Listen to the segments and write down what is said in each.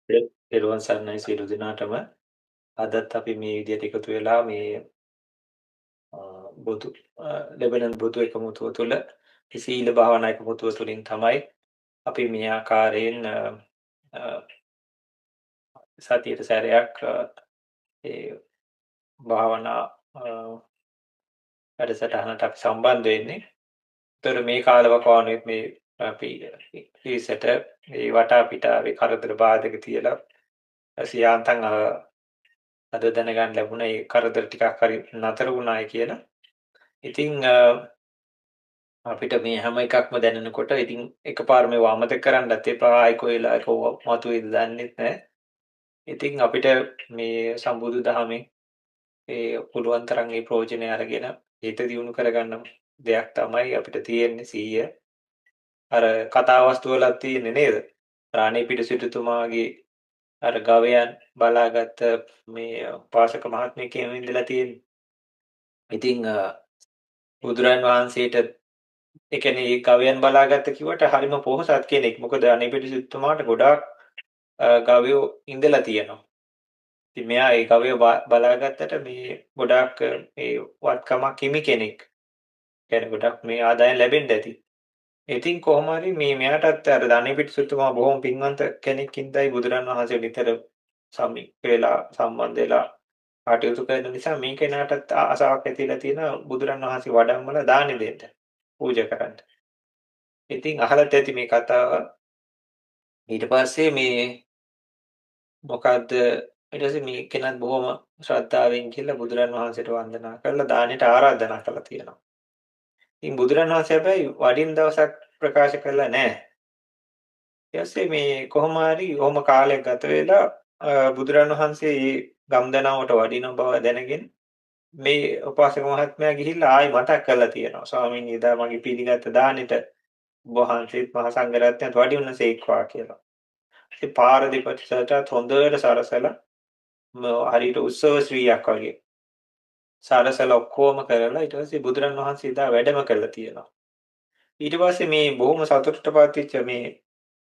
පෙරවන් සරණයි සියලු දෙනාටම. අදත් අපි මේ විදිහට එකතු වෙලා මේ බුදු ලැබෙන බුදු එකමුතුව තුළ සීල භාවනා එකමුතුව තුළින් තමයි අපි මේ ආකාරයෙන් අ, සතියට සැරයක් ඒ භාවනා වැඩසටහනට අපි සම්බන්ධ වෙන්නේ. ඒතර මේ කාලවකවානුවෙත් මේ අපි ඊසට මේ වටා පිටාවේ කරදර බාධක තියලා සියාන්තන් අද දැනගන්න ලැබුණා ඒ කරදර ටිකක් හරි නතර වුණායි කියලා. ඉතින් අපිට මේ හැම එකක්ම දැනෙනකොට ඉතින් එකපාර මේව අමතක කරන්නත් එපා ආයි කොහෙලා මතුවේද දන්නෙත් නැහැ. ඉතින් අපිට මේ සම්බුදු දහමේ ඒ පුළුවන් තරම් ඒ ප්‍රයෝජනය අරගෙන හිත දියුණු කරගන්න දෙයක් තමයි අපිට තියෙන්නේ සිහිය. අර කතාවස්තු වලක් තියෙන්නේ නේද? රාණී පිටසිටුතුමාගේ අර ගවයන් බලාගත්ත මේ උපාසක මහත්මිය කියන ඉඳලා තියෙන්නේ. ඉතින් බුදුරන් වහන්සේට ඒ කියන්නේ ඒ ගවයන් බලාගත්ත කිව්වට හරිම පොහසත් කෙනෙක්. මොකද අනිපිටිසිතුමාට ගොඩාක් ගවයෝ ඉඳලා තියෙනවා. ඉතින් මෙයා ඒ ගවයෝ බලාගත්තට මේ ගොඩාක් මේ වත්කමක් හිමි කෙනෙක්. කියන්නේ ගොඩක් මේ ආදායම් ලැබෙන්න ඇති. ඉතින් කොහොම හරි මේ මෙයාටත් අර අනිපිටිසිතුමා බොහොම පින්වන්ත කෙනෙක් ඉඳයි බුදුරන් වහන්සේ නිතර සම්මික් වෙලා සම්බන්ධ වෙලා කටයුතු කරන නිසා මේ කෙනාටත් ආසාවක් ඇතිලා තියෙන බුදුරන් වහන්සේ වඩම්මලා දානි දෙන්න. පූජා කරන්න. ඉතින් අහලත් ඇති මේ කතාව. ඊට පස්සේ මේ මොකද්ද ඊට පස්සේ මේ කෙනත් බොහොම ශ්‍රද්ධාවෙන් කියලා බුදුරන් වහන්සේට වන්දනා කරලා දානෙට ආරාධනා කළා තියෙනවා. ඉතින් බුදුරන් වහන්සේ හැබැයි වඩින දවසක් ප්‍රකාශ කළා නැහැ. ඊට පස්සේ මේ කොහොම හරි ඔහොම කාලයක් ගත වෙලා බුදුරන් වහන්සේ මේ ගම්දනාවට වඩින බව දැනගෙන මේ උපාසක මහත්මයා ගිහිල්ලා ආයි මතක් කරලා තියෙනවා. ස්වාමීන් එදා මගේ පිළිගත් දානෙට වහන්සේත් මහා සංඝරත්නයත් වඩින්නසේක්වා කියලා. ඉතින් පාර දෙපැත්තට හොඳට සරසලා හරියට උත්සව ශ්‍රීයක් වගේ සරසලා ඔක්කොම කරලා ඊට පස්සේ බුදුරන් වහන්සේ දා වැඩම කළා තියෙනවා. ඊට පස්සේ මේ බොහොම සතුටටපත් වෙච්ච මේ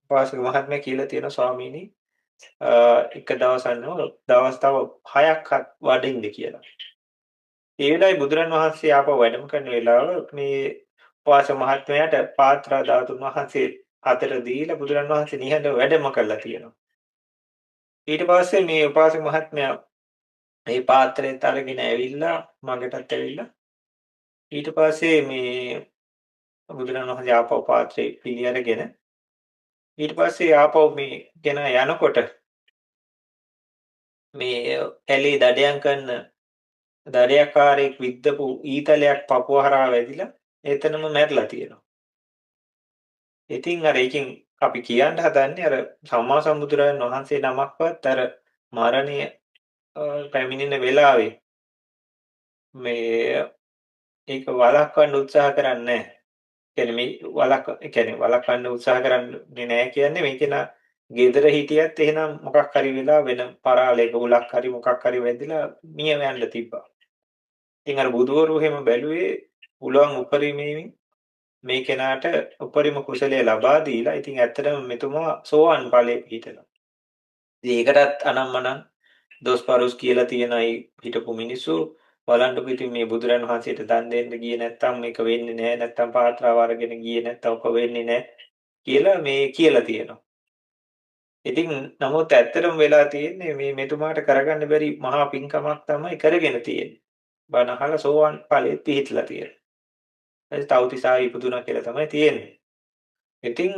උපාසක මහත්මයා කියලා තියෙන ස්වාමීනි එක දවසක් දවස් තව 6ක් වඩින්න කියලා. ඒ වෙලාවේ බුදුරන් වහන්සේ ආපහු වැඩම කරන වෙලාව මේ උපාසක මහත්මයාට පාත්‍රා ධාතුන් වහන්සේ අතට දීලා බුදුරන් වහන්සේ නිහඬව වැඩම කළා තියෙනවා. ඊට පස්සේ මේ උපාසක මහත්මයා මේ පාත්‍රයත් අරගෙන ඇවිල්ලා මගටත් ඇවිල්ලා ඊට පස්සේ මේ බුදුරණවහන්සේ ආපහු පාත්‍රේ පිළි අරගෙන ඊට පස්සේ ආපහු මේ ගෙන යනකොට මේ ඇලේ දඩයන් කරන දඩයක්කාරයෙක් විද්දපු ඊතලයක් පපුව හරහා වැදිලා එතනම මැරිලා තියෙනවා. ඉතින් අර ඒකෙන් අපි කියන්න හදන්නේ අර සම්මා සම්බුදුරජාණන් වහන්සේ නමක්වත් අර මරණය පැමිණෙන වෙලාවේ මේ ඒක වළක්වන්න උත්සාහ කරන්නේ නැහැ. කියන්නේ මේ වළක්වන්න උත්සාහ කරන්නේ නැහැ කියන්නේ මේක නා ගෙදර හිටියත් එහෙනම් මොකක් හරි වෙලා වෙන පරාලයක උලක් හරි මොකක් හරි වැදිලා මිය යන්න තිබ්බා. ඉතින් අර බුදවරු එහෙම බැලුවේ පුළුවන් උපරිමයෙන් මේ කෙනාට උපරිම කුසලයේ ලබා දීලා ඉතින් ඇත්තටම මෙතුමා සෝවන් ඵලයේ පිහිටලා. ඉතින් ඒකටත් අනම්මනම් දොස්පරුස් කියලා තියෙනයි හිටපු මිනිස්සු බලන්නකො ඉතින් මේ බුදුරන් වහන්සේට දන් දෙන්න ගියේ නැත්තම් මේක වෙන්නේ නැහැ නැත්තම් පාත්‍රාව අරගෙන ගියේ නැත්තම් ඔක වෙන්නේ නැහැ කියලා මේ කියලා තියෙනවා. ඉතින් නමුත් ඇත්තටම වෙලා තියෙන්නේ මේ මෙතුමාට කරගන්න බැරි මහා පිංකමක් තමයි කරගෙන තියෙන්නේ. බණ අහලා සෝවන් ඵලෙත් පිහිටලා තියෙනවා. ඒ තවතිසා ඉපදුනා කියලා තමයි තියෙන්නේ. ඉතින්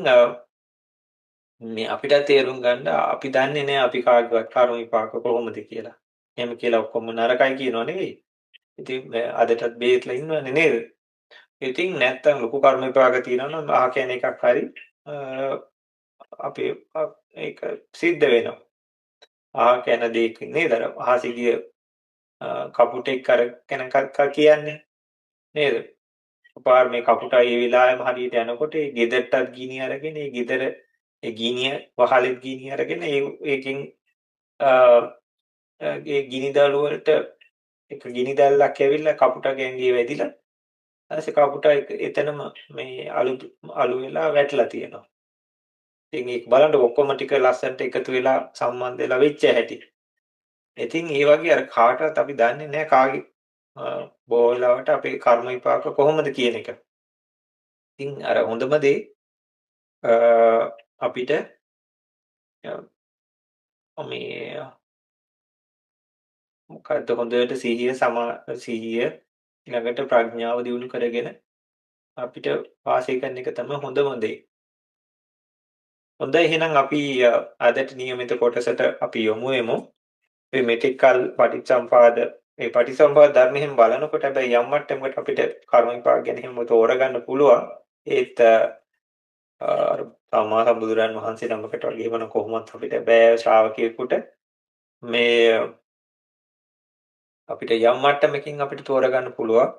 මේ අපිට තේරුම් ගන්න අපි දන්නේ නැහැ අපි කාගේවත් කර්ම විපාක කොහොමද කියලා. එහෙම කියලා ඔක්කොම නරකයි කියනව නෙවෙයි. ඉතින් අදටත් බේත්ලා ඉන්නවනේ නේද? ඉතින් නැත්තම් ලොකු කර්ම විපාක තියෙනවා නම් අහ කියන එකක් හරි අපේ ඒක සිද්ධ වෙනවා. අහ කියන දෙයක් නේද? අහසේ ගිය කපුටෙක් කරගෙන කියන්නේ නේද? පාර මේ කපුටා ඒ වෙලාවෙම හරියට යනකොට ඒ ගෙදරටත් ගිනි අරගෙන ඒ ගෙදර ඒ ගිනිය වහලෙත් ගිනි අරගෙන ඒකෙන් ඒ ගිනි දළු වලට එක ගිනි දැල්ලක් ඇවිල්ලා කපුටගේ ඇඟේ වැදිලා ඊපස්සේ කපුටා එතනම මේ අලු වෙලා වැටලා තියෙනවා. ඉතින් ඒක බලන්න ඔක්කොම ටික ලස්සනට එකතු වෙලා සම්බන්ධ වෙලා වෙච්ච හැටි. ඉතින් ඒ වගේ අර කාටවත් අපි දන්නේ නැහැ කාගේ බොහෝ වෙලාවට අපේ කර්ම විපාක කොහොමද කියන එක. ඉතින් අර හොඳම දේ අපිට මේ මොකද්ද හොඳට සිහිය ඊළඟට ප්‍රඥාව දියුණු කරගෙන අපිට වාසය කරන එක තමයි හොඳම දේ. හොඳයි එහෙනම් අපි අදට නියමිත කොටසට අපි යමු වෙමු. මේ මෙතෙක් කල පටිච්චසමුපාද මේ පටිච්චසමුපාද ධර්ම එහෙම බලනකොට හැබැයි යම් මට්ටමකට අපිට කර්ම විපාක ගැන එහෙම තෝරගන්න පුළුවන්. ඒත් අර සම්මා සම්බුදුරන් වහන්සේ නමකට වගේ වෙන කොහොමත් අපිට බෑ ශ්‍රාවකයෙකුට මේ අපිට යම් මට්ටමකින් අපිට තෝරගන්න පුළුවන්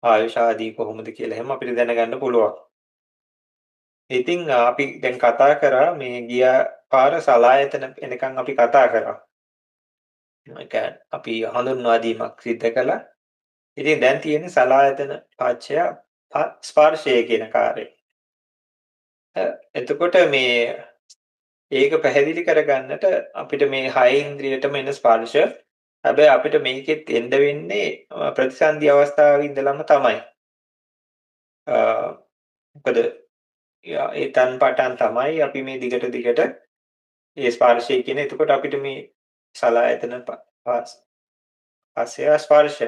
ආයුෂ ආදී කොහොමද කියලා එහෙම අපිට දැනගන්න පුළුවන්. ඉතින් අපි දැන් කතා කරා මේ ගිය පාර සලායතන එනකන් අපි කතා කරා. අපි හඳුන්වා දීමක් සිද්ධ කළා. ඉතින් දැන් තියෙන්නේ සලායතන පච්චය ස්පර්ශය කියන කාර්යය. එතකොට මේ ඒක පැහැදිලි කරගන්නට අපිට මේ 6 ඉන්ද්‍රියටම එන ස්පර්ශ හැබැයි අපිට මේකෙත් එන්න වෙන්නේ ප්‍රතිසන්දි අවස්ථාවේ ඉඳලම තමයි. මොකද ඒ තන් පටන් තමයි අපි මේ දිගට ඒ ස්පර්ශය කියන. එතකොට අපිට මේ සලායතන පස්සේ ස්පර්ශ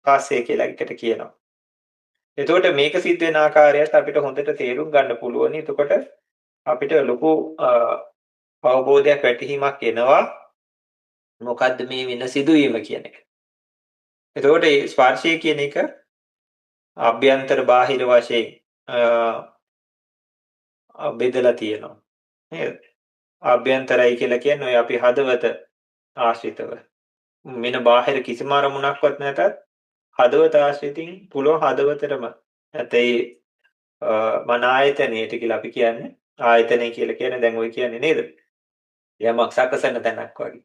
පස්සේ කියලා එකට කියනවා. එතකොට මේක සිද්ධ වෙන ආකාරයත් අපිට හොඳට තේරුම් ගන්න පුළුවන්. එතකොට අපිට ලොකු අවබෝධයක් වැටහීමක් එනවා මොකද්ද මේ වෙන සිදුවීම කියන එක. එතකොට මේ ස්පර්ශය කියන එක අභ්‍යන්තර බාහිර වශයෙන් බෙදලා තියෙනවා. නේද? අභ්‍යන්තරයි කියලා කියන්නේ ඔය අපි හදවත ආශ්‍රිතව. මෙන්න බාහිර කිසිම අරමුණක්වත් නැතත් හදවත ආශ්‍රිතින් පුළුවන් හදවතටම නැතේ මන ආයතනයට කියලා අපි කියන්නේ. ආයතනය කියලා කියන්නේ දැන් ඔය කියන්නේ නේද? යමක් සකසන තැනක් වගේ.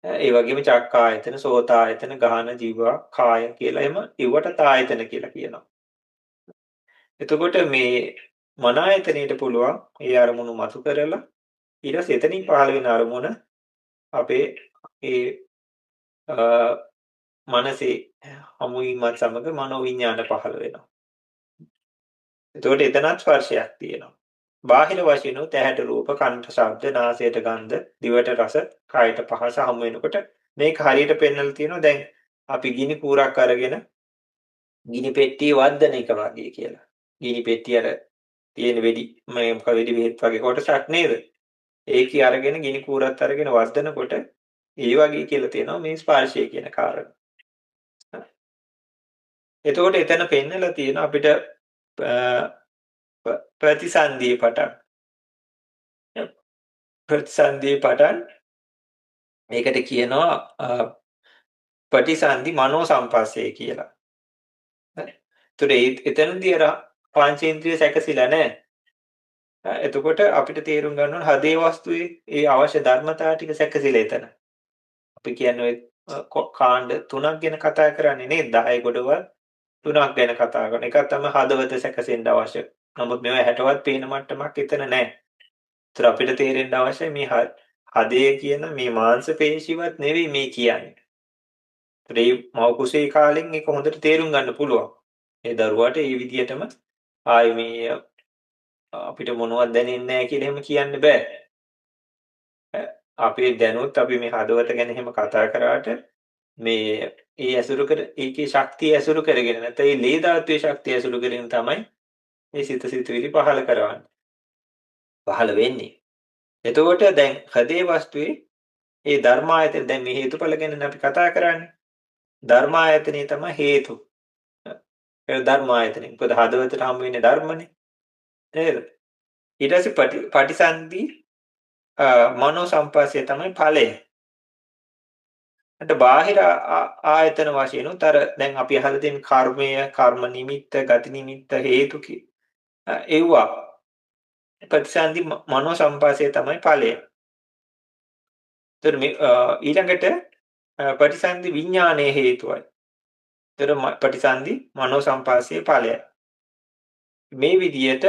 ඒ වගේම චක්කායතන, සෝතායතන, ගාහන, ජීවා, කාය කියලා එම ඉවට ආයතන කියලා කියනවා. එතකොට මේ මන ආයතනයට පුළුවන් ඒ අරමුණු මතු කරලා ඊට පස්සේ එතනින් පහළ වෙන අරමුණ අපේ ඒ මනසේ හමුවීමත් සමග මනෝවිඤ්ඤාණ පහළ වෙනවා. එතකොට එතනත් ස්පර්ශයක් තියෙනවා. බාහිර වශයෙන් උත් ඇහැට රූප, කනට ශබ්ද, නාසයට ගන්ධ, දිවට රස, කායට පහස හමු වෙනකොට මේක හරියට පෙන්වලා තියෙනවා. දැන් අපි ගිනි කූරක් අරගෙන ගිනි පෙට්ටිය වද්දන එක වගේ කියලා. ගිනි පෙට්ටිය අර තියෙන වෙඩි මේ මොකද වෙඩි බෙහෙත් වගේ කොටසක් නේද? ඒකේ අරගෙන ගිනි කූරත් අරගෙන වද්දනකොට ඒ වගේ කියලා තියෙනවා මේ ස්පර්ශය කියන කාරණා. එතකොට එතන පෙන්නලා තියෙන අපිට ප්‍රතිසන්දී පටන් මේකට කියනවා ප්‍රතිසන්දි මනෝ සම්පස්සේ කියලා. හරි. එතනදී අර පංචේන්ද්‍රිය සැකසিলা නැහැ. එතකොට අපිට තේරුම් ගන්න ඕන හදේ වස්තුවේ ඒ අවශ්‍ය ධර්මතාව ටික සැකසিলা එතන. අපි කියන්නේ කාණ්ඩ 3ක් ගැන කතා කරන්නේ නේද? 10 ගොඩවල් 3ක් ගැන කතා කරන. එකක් තමයි හදවත සැකසෙන්න අවශ්‍ය. නමුත් මේවා 60වත් පේන මට්ටමක් එතන නැහැ. ඒතර අපිට තේරෙන්න අවශ්‍ය මේ හදේ කියන මේ මාංශ පේශිවත් නෙවෙයි මේ කියන්නේ. ඒ මව කුසේ කාලෙන් ඒක හොඳට තේරුම් ගන්න පුළුවන්. ඒ දරුවාට ඒ විදිහටම ආයේ මේ අපිට මොනවද දැනෙන්නේ නැහැ කියලා එහෙම කියන්න බෑ. අපේ දැනුත් අපි මේ හදවත ගැන එහෙම කතා කරාට මේ ඒ ඇසුරු කර ඒකේ ශක්තිය ඇසුරු කරගෙන නැත්නම් ඒ ලේ ධාතුවේ ශක්තිය ඇසුරු කරගෙන තමයි මේ සිතුවිලි පහළ කරවන්නේ. පහළ වෙන්නේ. එතකොට දැන් හදේ වස්තුවේ ඒ ධර්මායතන දැන් මේ හේතුඵල ගැන අපි කතා කරන්නේ. ධර්මායතනේ තමයි හේතු. ඒ ධර්මායතනේ. මොකද හදවතට හම් වෙන්නේ ධර්මනේ. නේද? ඊට පස්සේ පටිසන්ධි මනෝ සම්පස්සේ තමයි ඵලය. අට බාහිර ආයතන වශයෙන් උතර දැන් අපි අහලා තියෙන කර්මය, කර්ම නිමිත්ත, ගති නිමිත්ත, හේතු ඒවා ප්‍රතිසන්දි මනෝ සම්පස්සේ තමයි ඵලය. ඒතර ඊළඟට ප්‍රතිසන්දි විඥානයේ හේතුවයි. ඒතර ප්‍රතිසන්දි මනෝ සම්පස්සේ ඵලය. මේ විදියට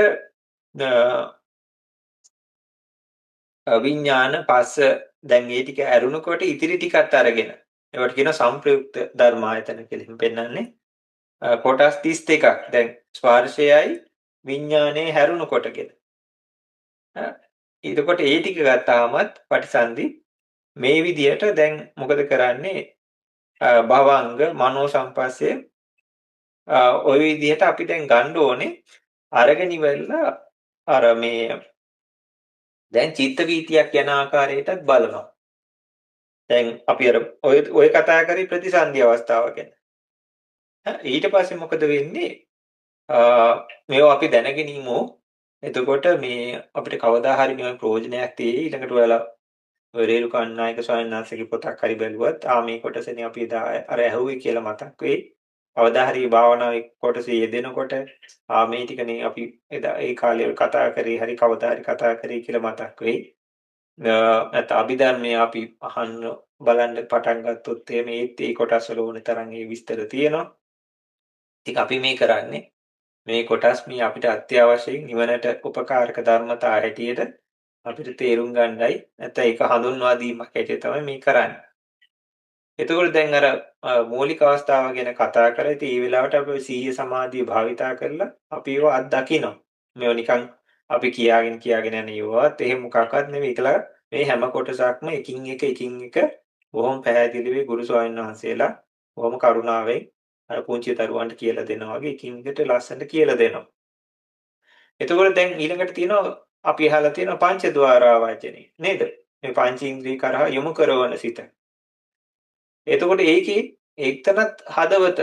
විඥාන පස්ස දැන් ඒ ටික ඇරුණකොට ඉතිරි ටිකත් අරගෙන ඒවට කියන සංප්‍රයුක්ත ධර්මායතන කියලා පෙන්නන්නේ කොටස් 32ක් දැන් ස්පර්ශයයි විඥානයේ හැරුණු කොටගෙන එතකොට ඒ ටික ගත්තාමත් පටිසන්ධි මේ විදියට දැන් මොකද කරන්නේ භවංග මනෝ සංපස්සේ ওই විදිහට අපි දැන් ගන්න ඕනේ අරගෙන ඉවරලා අර මේ දැන් චිත්ත වීතියක් යන ආකාරයටත් බලනවා. දැන් අපි අර ඔය කතා කරේ ප්‍රතිසන්දි අවස්ථාව ගැන. ඊට පස්සේ මොකද වෙන්නේ? මේවා අපි දැනගෙන ඉමු. එතකොට මේ අපිට කවදා හරි මේ ප්‍රයෝජනයක් තියෙයි. ඊළඟට ඔයාලා ඔය රේරුකානායක ස්වාමීන් වහන්සේගේ පොතක් හරි බැලුවත් මේ කොටසනේ අපි අර ඇහුවේ කියලා මතක් වෙයි. කවදා හරි භාවනාවේ කොටසේ යෙදෙනකොට මේ ටිකනේ අපි එදා ඒ කාලේ කතා කරේ හරි කවදා හරි කතා කරේ කියලා මතක් වෙයි. නැත්නම් අභිධර්මයේ අපි අහන්න බලන්න පටන් ගත්තොත් මේ කොටස් වල ඕන තරම් ඒ විස්තර තියෙනවා. ඉතින් අපි මේ කරන්නේ මේ කොටස් මේ අපිට අත්‍යවශ්‍යයෙන් නිවනට උපකාරක ධර්මතා හැටියට අපිට තේරුම් ගන්නයි නැත්නම් ඒක හඳුන්වා දීමක් හැටියට තමයි මේ කරන්නේ. එතකොට දැන් අර මූලික අවස්ථාව ගැන කතා කරලා ඉතින් මේ වෙලාවට අපි සීය සමාධිය භාවිතා කරලා අපි ඒව අත්දකිනවා. මේව නිකන් අපි කියාගෙන යන ඒවාත් එහෙම මොකක්වත් නෙවෙයි. ඒකලා මේ හැම කොටසක්ම එකින් එක බොහොම පැහැදිලිව ගුරු ස්වාමීන් වහන්සේලා බොහොම කරුණාවෙන් අර පුංචි දරුවන්ට කියලා දෙනවා වගේ එකින් එකට ලස්සනට කියලා දෙනවා. එතකොට දැන් ඊළඟට තියෙනවා අපි අහලා තියෙනවා පංචද්වාරා වචනේ නේද? මේ පංචේන්ද්‍රිය කරා යොමු කරවන සිත. එතකොට ඒකේ එක්තනත් හදවත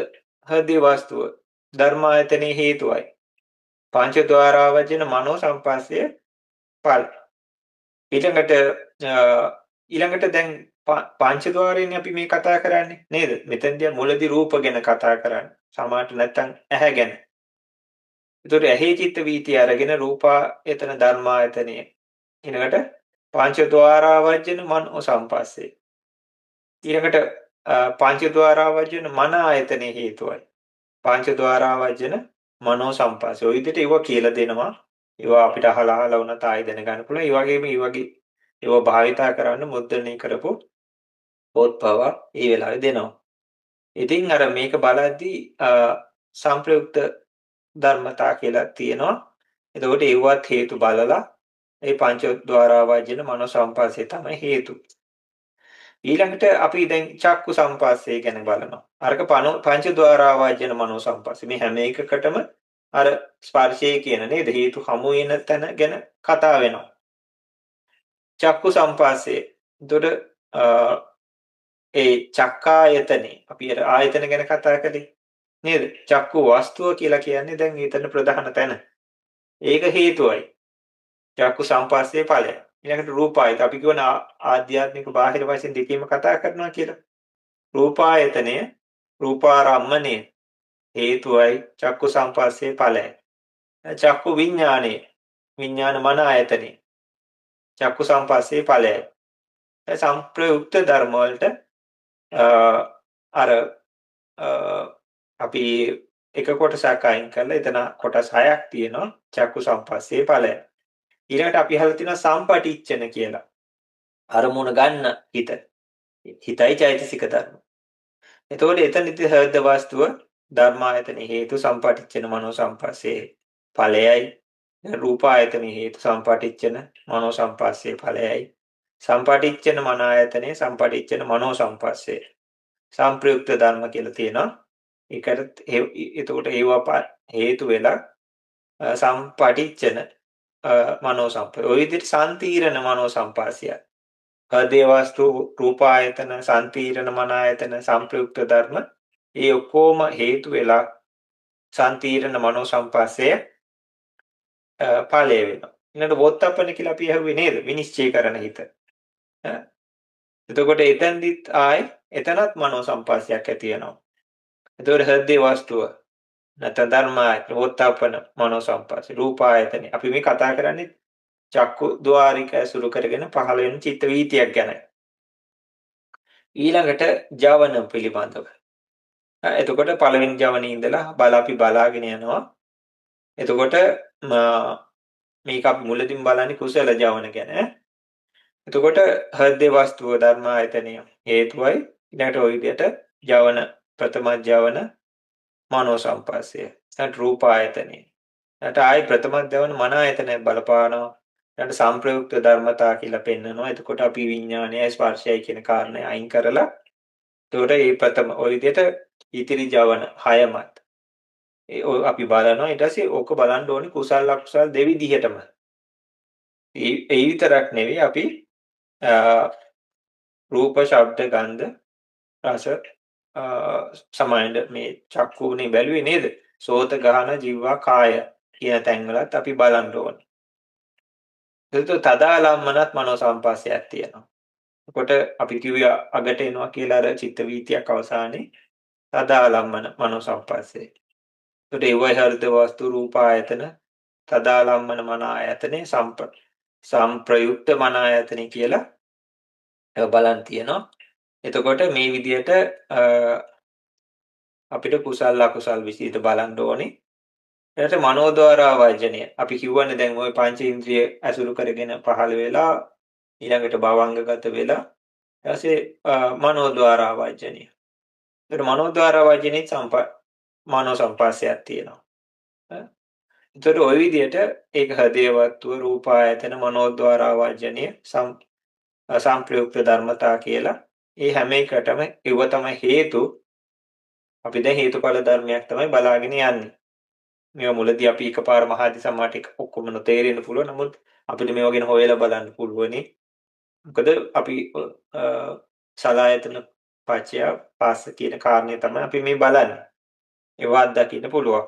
හෘදේ වස්තුව ධර්මායතනේ හේතුවයි. පංචද්වාරා වචන මනෝ සංපස්සය පල්. ඊළඟට දැන් පංචද්වාරයෙන් අපි මේ කතා කරන්නේ නේද? මෙතෙන්දී මුලදී රූප ගැන කතා කරන්නේ. සමාට නැත්තම් ඇහැ ගැන. ඒතකොට ඇහි චිත්ත වීතිය අරගෙන රූපායතන ධර්මායතනේ ඊළඟට පංචද්වාරා වචන මනෝ සංපස්සේ. ඊළඟට පංචද්වාරා වචන මන ආයතනේ හේතුවයි. පංචද්වාරා වචන මනෝ සංපස්සේ. ඔය විදිහට ඒවා කියලා දෙනවා. ඒවා අපිට අහලා වුණත් ආයෙ දැනගන්න පුළුවන්. ඒ වගේම ඒවා භාවිතා කරන්න මුද්‍රණය කරපො පොත් පවා ඒ වෙලාවේ දෙනවා. ඉතින් අර මේක බලද්දී සංප්‍රයුක්ත ධර්මතා කියලා තියෙනවා. එතකොට ඒවත් හේතු බලලා ඒ පංචද්වාරා වචන මනෝ සංපස්සේ තමයි හේතු. ඊළඟට අපි දැන් චක්කු සංපස්සේ ගැන බලනවා. අරක පංචද්වාරා වචන මනෝ සංපස්සේ මේ හැම එකකටම අර ස්පර්ශය කියන නේද හේතු හමු වෙන තැන ගැන කතා වෙනවා. චක්කු සංපස්සේ දොඩ ඒ චක්කායතනේ අපි අර ආයතන ගැන කතා කළේ නේද? චක්කු වස්තුව කියලා කියන්නේ දැන් ඊතන ප්‍රධාන තැන. ඒක හේතුවයි. චක්කු සංපස්සේ ඵලය. ඊළඟට රූපායත අපි කියවන ආධ්‍යාත්මික බාහිර වශයෙන් දෙකීම කතා කරනවා කියලා. රූපායතනය රූපාරම්මණය හේතුවයි චක්කු සංපස්සේ ඵලය. චක්කු විඥානය විඥාන මන ආයතනය චක්කු සංපස්සේ ඵලයයි. සංප්‍රයුක්ත ධර්ම වලට අර අපි එක කොටසක් අයින් කරලා එතන කොටස් 6ක් තියෙනවා චක්කු සංපස්සේ ඵලය. ඊළඟට අපි අහලා තියෙනවා සම්පටිච්ඡන කියලා. අරමුණ ගන්න හිතයි චෛතසික ධර්ම. එතකොට එතනදී හෘද වස්තුව ධර්මායතන හේතු සම්පටිච්ඡන මනෝ සංපස්සේ ඵලයයි. රූපායතන හේතු සම්පටිච්ඡන මනෝ සංපස්සේ ඵලයයි. සම්පටිච්ඡන මන ආයතනේ සම්පටිච්ඡන මනෝ සංපස්සේ සංප්‍රයුක්ත ධර්ම කියලා තියෙනවා. ඒකට එතකොට ඒවා හේතු වෙලා සම්පටිච්ඡන මනෝ සංපස්සේ. ඔය විදිහට සම්තිරණ මනෝ සංපස්සිය. හදේ වස්තු රූපායතන සම්තිරණ මන ආයතන සංප්‍රයුක්ත ධර්ම ඒ ඔක්කොම හේතු වෙලා සම්තිරණ මනෝ සංපස්සේ ඵලය වෙනවා. ඊළඟ වොත්තප්පන කියලා අපි අහුවේ නේද? විනිශ්චය කරන හිත. එතකොට එතෙන්දිත් එතනත් මනෝ සංපස්සයක් ඇති වෙනවා. එතකොට හෘදේ වස්තුව නැත්නම් ධර්මායතන වොත්තප්පන මනෝ සංපස්සේ රූපායතන අපි මේ කතා කරන්නේ චක්කු ద్వාරික ඇසුරු කරගෙන පහළ වෙන චිත්ත වීතියක් ගැන. ඊළඟට ජවන පිළිබඳව. එතකොට පළවෙනි ජවනේ ඉඳලා අපි බලාගෙන යනවා. එතකොට මේක අපි මුලදීම බලන්නේ කුසල ජවන ගැන. එතකොට හෘදේ වස්තුව ධර්ම ආයතනය හේතුවයි ඊළඟට ওই විදිහට ජවන ප්‍රථම ජවන මනෝ සංපස්සය. ඊට රූප ආයතනය. ඊට ආයි ප්‍රථම ජවන මන ආයතනය බලපානවා. ඊට සංප්‍රයුක්ත ධර්මතා කියලා පෙන්නනවා. එතකොට අපි විඥානයයි ස්පර්ශයයි කියන කාරණේ අයින් කරලා එතකොට මේ ප්‍රථම ওই විදිහට ඉතිරි ජවන හයමත් අපි බලනවා. ඊට පස්සේ ඕක බලන්න ඕනේ කුසල අකුසල දෙවිදිහටම. ඒ විතරක් නෙවෙයි අපි රූප ශබ්ද ගන්ධ රස සමානද මේ චක්කුනේ බැලුවේ නේද? සෝත ගහන ජීවා කාය කියන තැන්වලත් අපි බලන්න ඕනේ. එතකොට තදාලම්මනත් මනෝ සංපස්සයක් තියෙනවා. එතකොට අපි කිව්වේ අගට එනවා කියලා අර චිත්ත වීතියක් අවසානයේ තදාලම්මන මනෝ සංපස්සේ. එතකොට ඒ වගේ හෘද වස්තු රූප ආයතන තදාලම්මන මන ආයතනේ සම්ප්‍රයුක්ත මන ආයතනේ කියලා බලන් තියෙනවා. එතකොට මේ විදිහට අපිට කුසල අකුසල් විසිට බලන්න ඕනේ. ඊට මනෝද්වාරා වර්ජනය. අපි කියවන්නේ දැන් ওই පංචේන්ද්‍රිය ඇසුරු කරගෙන පහළ වෙලා ඊළඟට භවංගගත වෙලා ඊපස්සේ මනෝද්වාරා වර්ජනය. ඒතර මනෝද්වාරා වර්ජනේ මනෝ සංපස්සයක් තියෙනවා. ඒතර ওই විදිහට ඒක හදේවත්ව රූප ආයතන මනෝද්වාරා වර්ජනය සංප්‍රයුක්ත ධර්මතා කියලා ඒ හැම එකටම ඒව තමයි හේතු. අපි දැන් හේතුඵල ධර්මයක් තමයි බලාගෙන යන්නේ. මේවා මුලදී අපි එකපාර මහාදි සමාට එක ඔක්කොම නොතේරෙන්න පුළුවන්. නමුත් අපිට මේවා ගැන හොයලා බලන්න පුළුවනි. මොකද අපි සලායතන පච්චය පාස්ස කියන කාරණේ තමයි අපි මේ බලන්නේ. ඒවා අත්දකින්න පුළුවන්.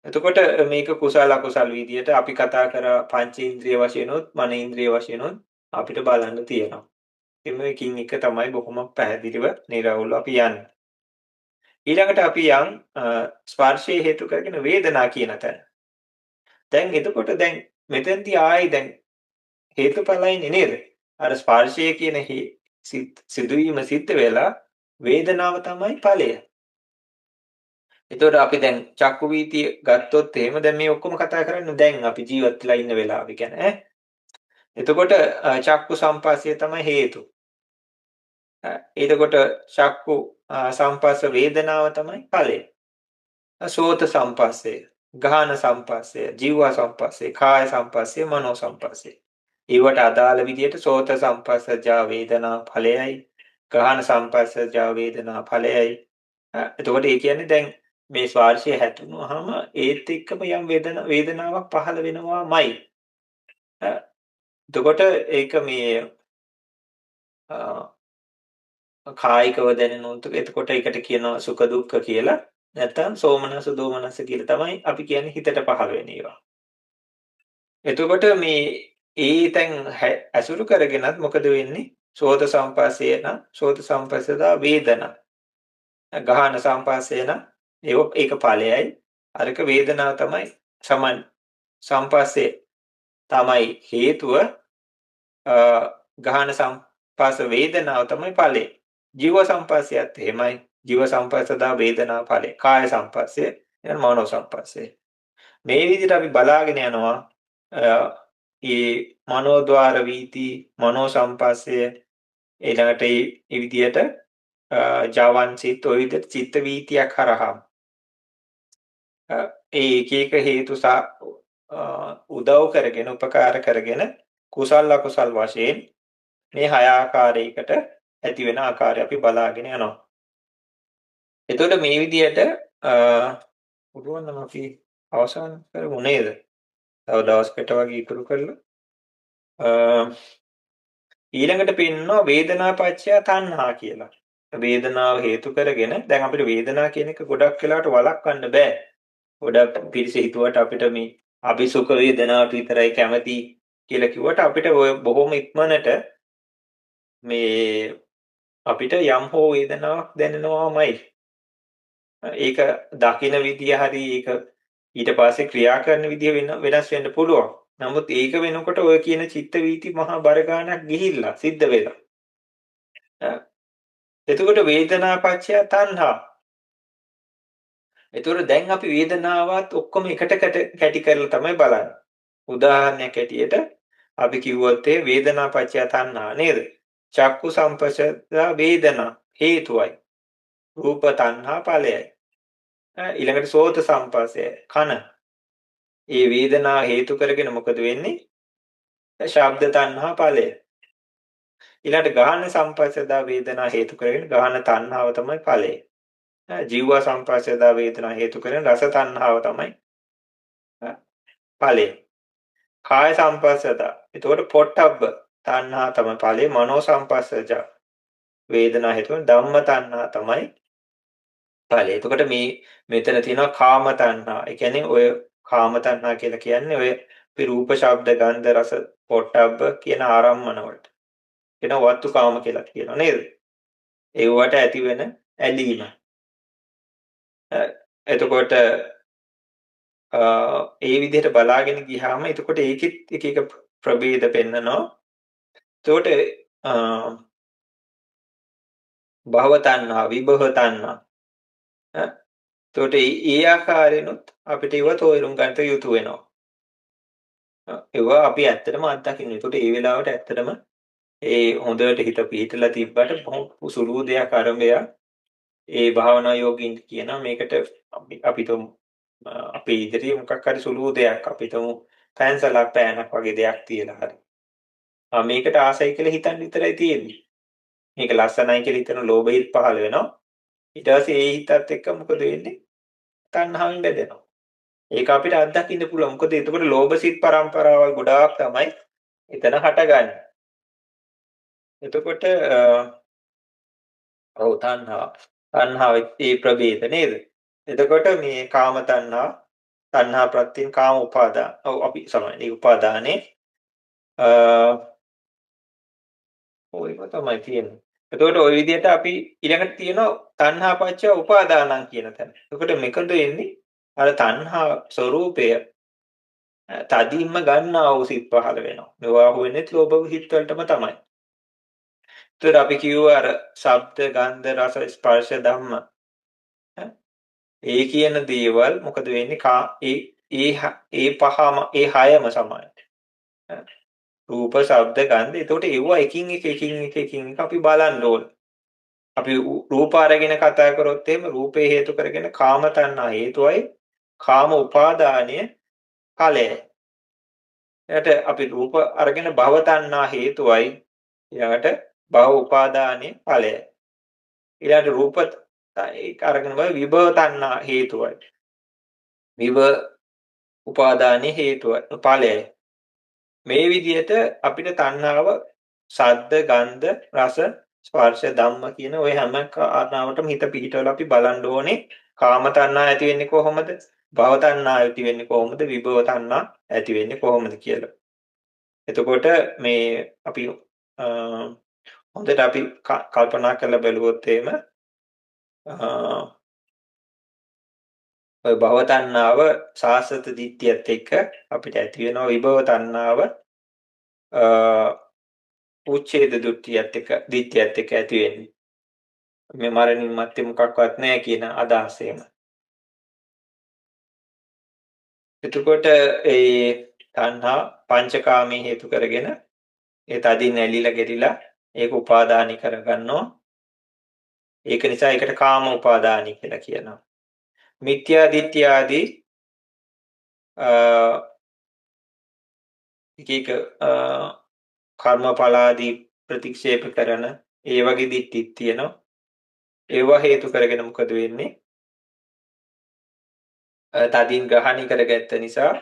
එතකොට මේක කුසල අකුසල විදියට අපි කතා කරා පංචේන්ද්‍රිය වශයෙන් උත් මන ඉන්ද්‍රිය වශයෙන් උත් අපිට බලන්න තියෙනවා. මේකකින් එක තමයි බොහොම පැහැදිලිව නිරවුල් අපි යන්නේ. ඊළඟට අපි යම් ස්පර්ශයේ හේතු කරගෙන වේදනා කියන තැන. දැන් එතකොට දැන් මෙතෙන්දී ආයි දැන් හේතුඵලයිනේ නේද? අර ස්පර්ශය කියන සිදුවීම සිද්ධ වෙලා වේදනාව තමයි ඵලය. එතකොට අපි දැන් චක්කු වීතිය ගත්තොත් එහෙම දැන් මේ ඔක්කොම කතා කරන්නේ දැන් අපි ජීවත් වෙලා ඉන්න වෙලාව කියන්නේ ඈ. එතකොට චක්කු සංපස්සය තමයි හේතු. එතකොට චක්කු සංපස්ස වේදනාව තමයි ඵලය. සෝත සංපස්සේ, ගාහන සංපස්සේ, ජීව සංපස්සේ, කාය සංපස්සේ, මනෝ සංපස්සේ. ඊවට අදාළ විදිහට සෝත සංපස්සජා වේදනා ඵලයයි, ගාහන සංපස්සජා වේදනා ඵලයයි. එතකොට ඒ කියන්නේ දැන් මේ ස්පර්ශය හැතුනහම ඒත් එක්කම යම් වේදනාවක් පහළ වෙනවාමයි. එතකොට ඒක මේ කායිකව දැනෙනුත් එතකොට ඒකට කියනවා සුඛ දුක්ඛ කියලා. නැත්නම් සෝමනස දෝමනස කියලා තමයි අපි කියන්නේ හිතට පහළ වෙන ඒවා. එතකොට මේ තැන් ඇසුරු කරගෙනත් මොකද වෙන්නේ? සෝත සංපස්සේන සෝත සංපස්සදා වේදනා. ගාහන සංපස්සේන ඒක ඵලයයි. අරක වේදනාව තමයි සමන් සංපස්සේ තමයි හේතුව. ගාහන සංපස්ස වේදනාව තමයි ඵලය. ජීව සංපස්සයත් එහෙමයි. ජීව සංපස්සදා වේදනා ඵලය. කාය සංපස්සේ එන මනෝ සංපස්සේ. මේ විදිහට අපි බලාගෙන යනවා මනෝද්වාර වීති මනෝ සංපස්සය ඊළඟට මේ විදිහට ජවන් සිත් ඔය විදිහට චිත්ත වීතියක් හරහා එක එක හේතු උදව් කරගෙන උපකාර කරගෙන කුසල අකුසල් වශයෙන් මේ හය ආකාරයකට ඇති වෙන ආකාරය අපි බලාගෙන යනවා. එතකොට මේ විදිහට පුළුවන් නම් අපි අවසන් කරමු නේද? තව දවස්කට වගේ ඉතුරු කරලා ඊළඟට පෙන්නනවා වේදනාපච්චය තණ්හා කියලා. වේදනාව හේතු කරගෙන දැන් අපිට වේදනාව කියන එක ගොඩක් වෙලාවට වළක්වන්න බෑ. ගොඩක් පිරිස හිතුවට අපිට මේ අපි සුඛ වේදනාවට විතරයි කැමති කියලා කිව්වට අපිට බොහොම ඉක්මනට මේ අපිට යම් හෝ වේදනාවක් දැනෙනවාමයි. ඒක දකින විදිය හරි ඒක ඊට පස්සේ ක්‍රියා කරන විදිය වෙනස් වෙන්න පුළුවන්. නමුත් ඒක වෙනකොට ඔය කියන චිත්ත වීති මහා බර ගන්නක් ගිහිල්ලා සිද්ධ වෙලා. එතකොට වේදනාපච්චය තණ්හා. එතකොට දැන් අපි වේදනාවත් ඔක්කොම එකට කැටි කරලා තමයි බලන්නේ. උදාහරණයක් ඇටියට අපි කිව්වොත් ඒ වේදනා පත්‍ය තණ්හා නේද? චක්කු සම්පස්සදා වේදනා හේතුවයි. රූප තණ්හා ඵලයයි. ඊළඟට සෝත සම්පස්සය කන. ඒ වේදනා හේතු කරගෙන මොකද වෙන්නේ? ශබ්ද තණ්හා ඵලය. ඊළඟට ගාහන සම්පස්සදා වේදනා හේතු කරගෙන ගාහන තණ්හාව තමයි ඵලය. ජීව සම්පස්සදා වේදනා හේතු කරගෙන රස තණ්හාව තමයි ඵලය. කාය සම්පස්සදා. එතකොට පොට්ටබ්බ තණ්හා තමයි ඵලය. මනෝ සම්පස්සජ වේදනා හේතුව ධම්ම තණ්හා තමයි ඵලය. එතකොට මේ මෙතන තියෙනවා කාම තණ්හා. ඒ කියන්නේ ඔය කාම තණ්හා කියලා කියන්නේ ඔය රූප ශබ්ද ගන්ධ රස පොට්ටබ්බ කියන ආරම්මන වලට. කියන වත්තු කාම කියලා කියනවා නේද? ඒවට ඇති වෙන ඇලීම. එතකොට ඒ විදිහට බලාගෙන ගියාම එතකොට ඒකෙත් එක එක ප්‍රභේද පෙන්නනවා. එතකොට භව තණ්හා විභව තණ්හා එතකොට ඒ ආකාරයෙන්ුත් අපිට ඒව තෝරුම් ගන්න යුතු වෙනවා. ඒවා අපි ඇත්තටම අත්දකින්න. එතකොට ඒ වෙලාවට ඇත්තටම ඒ හොඳට හිත පිහිටලා තිබ්බට සුළු දෙයක් අරඹය ඒ භාවනා යෝගින් කියනවා මේකට අපිට අපේ ඉදිරියේ මොකක් හරි සුළු දෙයක් අපිටම පැන්සලක් පෑනක් වගේ දෙයක් තියලා හරි. මේකට ආසයි කියලා හිතන් විතරයි තියෙන්නේ. මේක ලස්සනයි කියලා හිතන ලෝභ හිත් පහළ වෙනවා. ඊට පස්සේ ඒ හිතත් එක්ක මොකද වෙන්නේ? තණ්හාවෙන් බැදෙනවා. ඒක අපිට අත්දකින්න පුළුවන්. මොකද එතකොට ලෝභ සිත් පරම්පරාවල් ගොඩාක් තමයි එතන හටගන්නේ. එතකොට තණ්හාවේ ප්‍රභේද නේද? එතකොට මේ කාම තණ්හා තණ්හා ප්‍රත්‍යයෙන් කාම උපාදාන. අපි සමහරවිට උපාදානේ ඔයම තමයි තියෙන්නේ. එතකොට ওই විදිහට අපි ඊළඟට තියෙනවා තණ්හා පත්‍ය උපාදානං කියන තැන. එතකොට මෙකද එන්නේ අර තණ්හා ස්වરૂපය තදින්ම ගන්නා වූ සිත් පහළ වෙනවා. මේවා හුවෙන්නේ ලෝභ සිත් වලටම තමයි. එතකොට අපි කිව්වා අර ශබ්ද ගන්ධ රස ස්පර්ශ ධම්ම ඒ කියන දේවල් මොකද වෙන්නේ ඒ පහම ඒ හයම සමානයි. රූප ශබ්ද ගන්ධ එතකොට ඒව එකින් එක අපි බලන්න ඕන. අපි රූප අරගෙන කතා කරොත් එහෙම රූපේ හේතු කරගෙන කාම තණ්හා හේතුවයි කාම උපාදානය ඵලයයි. එතට අපි රූප අරගෙන භව තණ්හා හේතුවයි ඊළඟට භව උපාදානයේ ඵලයයි. ඊළඟට රූප ඒක අරගෙන විභව තණ්හා හේතුවයි. විභව උපාදානයේ හේතුවයි ඵලයයි. මේ විදිහට අපිට තණ්හාව ශබ්ද ගන්ධ රස ස්පර්ශ ධම්ම කියන ওই හැම කාරණාවටම හිත පිහිටවල අපි බලන්න ඕනේ කාම තණ්හා ඇති වෙන්නේ කොහොමද? භව තණ්හා ඇති වෙන්නේ කොහොමද? විභව තණ්හා ඇති වෙන්නේ කොහොමද කියලා. එතකොට මේ අපි හොඳට අපි කල්පනා කරලා බලුවොත් එහෙම ඔය භව තණ්හාව සාසත දිට්ඨියත් එක්ක අපිට ඇති වෙනවා විභව තණ්හාව උච්ඡේද දිට්ඨියත් එක්ක ඇති වෙන්නේ. මේ මරණින් මත්තේ මොකක්වත් නැහැ කියන අදහසෙම. එතකොට ඒ තණ්හා පංචකාමී හේතු කරගෙන ඒ තදින් ඇලිලා ගෙරිලා ඒක උපාදානි කරගන්නවා. ඒක නිසා ඒකට කාම උපාදානි කියලා කියනවා. මිත්‍යා දිට්ඨිය ආදී එක කර්මඵලාදී ප්‍රතික්ෂේප කරන ඒ වගේ දිට්ඨිත් තියෙනවා. ඒවා හේතු කරගෙන මොකද වෙන්නේ? තදින් ග්‍රහණය කරගත්ත නිසා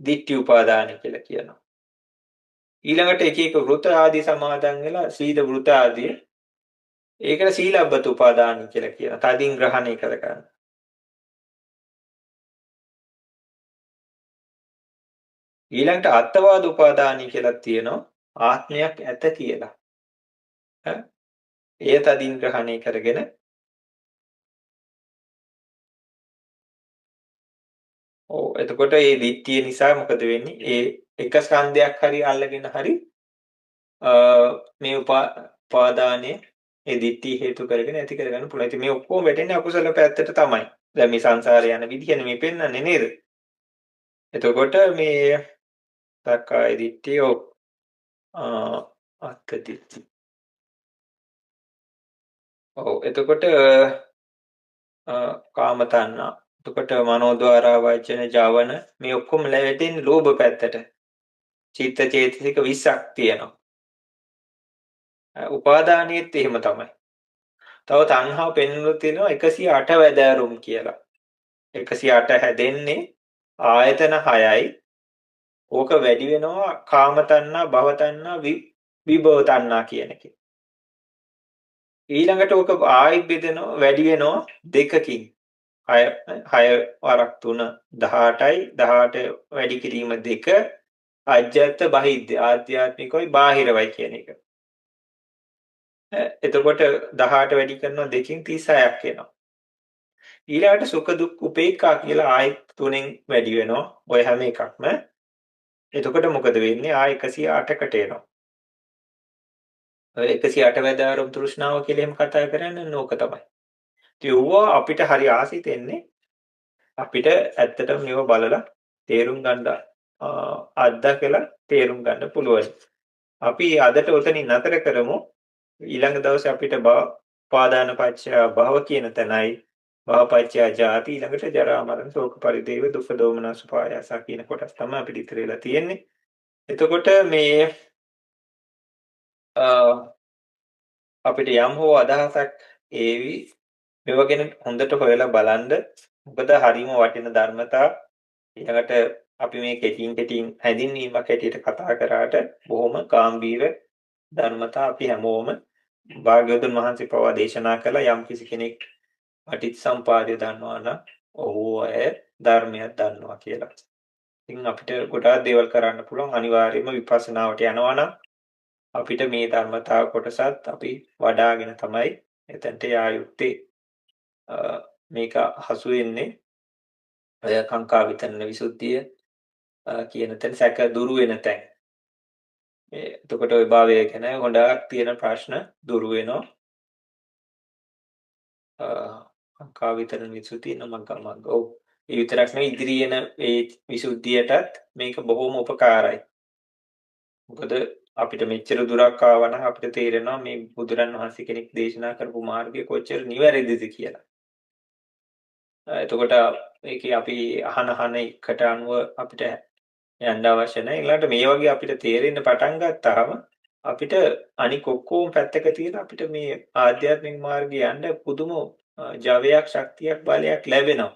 දිට්ඨි උපාදාන කියලා කියනවා. ඊළඟට එක වෘත ආදී සමාදන් වෙලා සීල වෘත ආදී ඒකට සීලබ්බත උපාදාන කියලා කියනවා. තදින් ග්‍රහණය කරගන්න. ඊළඟට අත්වාද උපාදාන කියලා තියෙනවා. ආත්මයක් ඇත කියලා. ඒ තදින් ග්‍රහණය කරගෙන එතකොට මේ දිට්ඨිය නිසා මොකද වෙන්නේ? ඒ එක ස්කන්ධයක් හරි අල්ලගෙන හරි මේ උපාදානයේ ඒ දිට්ඨිය හේතු කරගෙන ඇති කරගන්න පුළුවන්. ඉතින් මේ ඔක්කොම වැටෙන්නේ අකුසල පැත්තට තමයි. දැන් මේ සංසාරේ යන විදිහනේ මේ පෙන්වන්නේ නේද? එතකොට මේ සක්කාය දිට්ඨිය අත්ථ දිට්ඨිය. ඔව් එතකොට කාම තණ්හා. එතකොට මනෝද්වාරා වචන ජවන මේ ඔක්කොම ලැබෙන්නේ ලෝභ පැත්තට. චිත්ත චේතසික 20ක් තියෙනවා. උපාදානියෙත් එහෙම තමයි. තව තණ්හාව පෙන්වලා තියෙනවා 108 වැදෑරුම් කියලා. 108 හැදෙන්නේ ආයතන 6යි. ඕක වැඩි වෙනවා කාම තණ්හා, භව තණ්හා, විභව තණ්හා කියන එකේ. ඊළඟට ඕක ආයෙත් බෙදෙනවා වැඩි වෙනවා දෙකකින්. 6 වරක් 3 18යි 18 වැඩි කිරීම 2 අජ්ජත් බහිද්ද ආධ්‍යාත්මිකවයි බාහිරවයි කියන එක. එතකොට 18 වැඩි කරනවා 2කින් 36ක් එනවා. ඊළඟට සුඛ දුක් උපේක්ඛා කියලා ආයෙත් 3ෙන් වැඩි වෙනවා. ඔය හැම එකක්ම. එතකොට මොකද වෙන්නේ? ආයෙ 108කට එනවා. ඔය 108 වැදාරුම් තෘෂ්ණාව කියලා එහෙම කතා කරන්නේ නෝක තමයි. ඉතින් අපිට හරි ආසිතෙන්නේ අපිට ඇත්තටම මේව බලලා තේරුම් ගන්න අත්දකලා තේරුම් ගන්න පුළුවන්. අපි අදට උතනින් නතර කරමු. ඊළඟ දවසේ අපිට පාදාන පච්චය භව කියන තැනයි භවපච්චය ජාති ඊළඟට ජරා මරණ ශෝක පරිදේව දුක්ඛ දෝමනස් පායාස කියන කොටස් තමයි අපිට ඉතිරි වෙලා තියෙන්නේ. එතකොට මේ අපිට යම් හෝ අදහසක් ඒවි මේව ගැන හොඳට හොයලා බලන්න. මොකද හරීම වටින ධර්මතා ඊළඟට අපි මේ කෙටින් හැඳින්වීමක් හැටියට කතා කරාට බොහොම ගැඹීර ධර්මතා අපි හැමෝම භාග්‍යවතුන් වහන්සේ පවා දේශනා කළ යම් කිසි කෙනෙක් පටිච්චසමුපාදය දන්නවා නම් ඔහු අය ධර්මයක් දන්නවා කියලා. ඉතින් අපිට ගොඩාක් දේවල් කරන්න පුළුවන්. අනිවාර්යයෙන්ම විපස්සනාවට යනවා නම් අපිට මේ ධර්මතාව කොටසත් අපි වඩාගෙන තමයි එතනට යා යුත්තේ. මේක හසු වෙන්නේ අය කාංකා විතරන විසුද්ධිය කියන තැන සැක දුරු වෙන තැන. එතකොට ওই භාවය ගැන ගොඩාක් තියෙන ප්‍රශ්න දුරු වෙනවා. කාංකා විතරන විසුද්ධිය නමගමග. ඔව්. ඒ විතරක් නෙවෙයි ඉදිරියන ඒ විසුද්ධියටත් මේක බොහොම උපකාරයි. මොකද අපිට මෙච්චර දුරක් ආවා නම් අපිට තේරෙනවා මේ බුදුරන් වහන්සේ කෙනෙක් දේශනා කරපු මාර්ගය කොච්චර නිවැරදිද කියලා. එතකොට ඒකේ අපි අහන එකට අනුව අපිට යන්න අවශ්‍ය නැහැ. ඊළඟට මේ වගේ අපිට තේරෙන්න පටන් ගත්තාම අපිට අනික ඔක්කොම පැත්තක තියලා අපිට මේ ආධ්‍යාත්මික මාර්ගය යන්න පුදුම ජවයක්, ශක්තියක්, බලයක් ලැබෙනවා.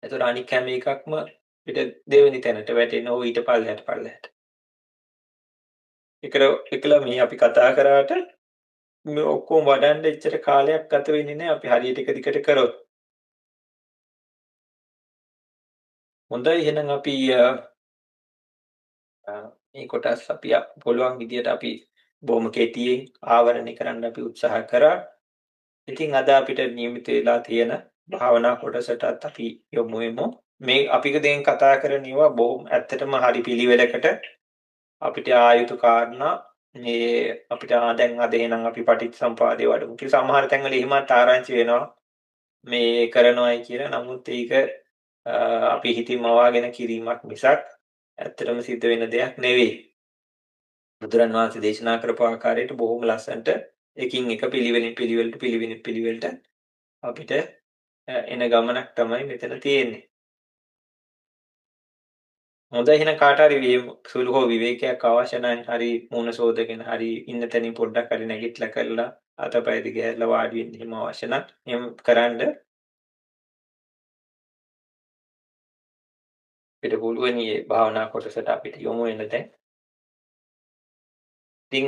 එතකොට අනික හැම එකක්ම අපිට දෙවෙනි තැනට වැටෙනවා ඊට පල්ලයට. එකලා මේ අපි කතා කරාට මේ ඔක්කොම වඩන්න එච්චර කාලයක් ගත වෙන්නේ නැහැ අපි හරියට එක දිගට කරොත්. හොඳයි එහෙනම් අපි මේ කොටස් අපි පුළුවන් විදියට අපි බොහොම කෙටියෙන් ආවරණය කරන්න අපි උත්සාහ කරා. ඉතින් අද අපිට නියමිත වෙලා තියෙන භාවනා කොටසටත් අපි යොමු වෙමු. මේ අපි දැන් කතා කරන ඒවා බොහොම ඇත්තටම හරි පිළිවෙලකට අපිට ආයුතු කාරණා මේ අපිට දැන් අද එහෙනම් අපි පටිච්චසමුපාදේ වඩමු කියලා සමහර තැන්වල එහෙමත් ආරංචි වෙනවා මේ කරනවායි කියලා. නමුත් ඒක අපි හිතින් මවාගෙන කිරීමක් මිසක් ඇත්තටම සිද්ධ වෙන දෙයක් නෙවෙයි. බුදුරන් වහන්සේ දේශනා කරපු ආකාරයට බොහොම ලස්සනට එකින් එක පිළිවෙලට අපිට එන ගමනක් තමයි මෙතන තියෙන්නේ. හොඳයි එහෙනම් කාට හරි සුළු හෝ විවේකයක් අවශ්‍ය නම් හරි මූණ සෝදගෙන හරි ඉන්න තැනින් පොඩ්ඩක් හරි නැගිටලා කරලා අතපය දිග හැරලා වාඩි වෙන්න හිම අවශ්‍ය නම් එහෙම කරන්න අපිට පුළුවන් මේ භාවනා කොටසට අපිට යොමු වෙන්න දැන්. ඉතින්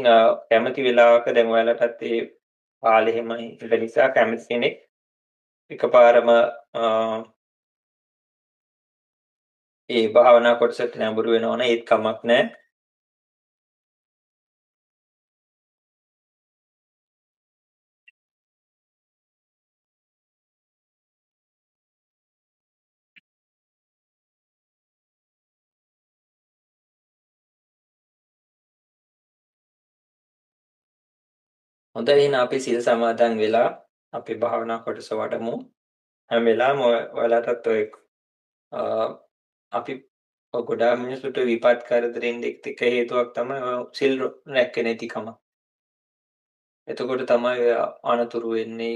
කැමති වෙලාවක දැන් ඔයාලටත් ඒ කාලෙ හැම ඉන්න නිසා කැමති කෙනෙක් එකපාරම ඒ භාවනා කොටසට නැඹුරු වෙනවනේ ඒත් කමක් නැහැ. හොඳයි එහෙනම් අපි සිල් සමාදන් වෙලා අපේ භාවනා කොටස වඩමු. හැම වෙලාවෙම ඔයාලටත් ඔය අපි ඔව් ගොඩාක් මිනිස්සුන්ට විපත් කරදරෙන් එක හේතුවක් තමයි ඔය සිල් රැක්කේ නැතිකම. එතකොට තමයි ඔය අනතුරු වෙන්නේ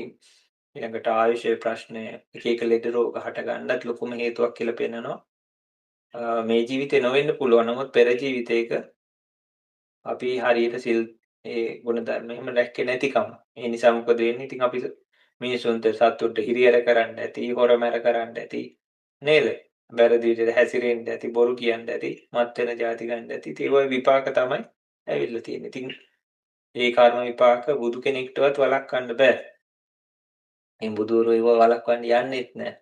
ඊළඟට ආයුෂයේ ප්‍රශ්නය එක එක ලෙඩ රෝග හට ගන්නත් ලොකුම හේතුවක් කියලා පෙන්නනවා. මේ ජීවිතේ නොවෙන්න පුළුවන්. නමුත් පෙර ජීවිතයක අපි හරියට සිල් ඒ ගුණධර්ම එහෙම රැක්කේ නැතිකම. ඒ නිසා මොකද වෙන්නේ? ඉතින් අපි මිනිසුන්ට සතුන්ට හිරිහැර කරන්න ඇති, හොරමැර කරන්න ඇති නේද? වැරදි විදිහට හැසිරෙන්න ඇති, බොරු කියන්න ඇති, මත් වෙන જાති ගන්න ඇති. ඉතින් ඒ විපාක තමයි ඇවිල්ලා තියෙන්නේ. ඉතින් ඒ කර්ම විපාක බුදු කෙනෙක්ටවත් වළක්වන්න බෑ. මේ බුදුවරු ඒව වළක්වන්න යන්නෙත් නෑ.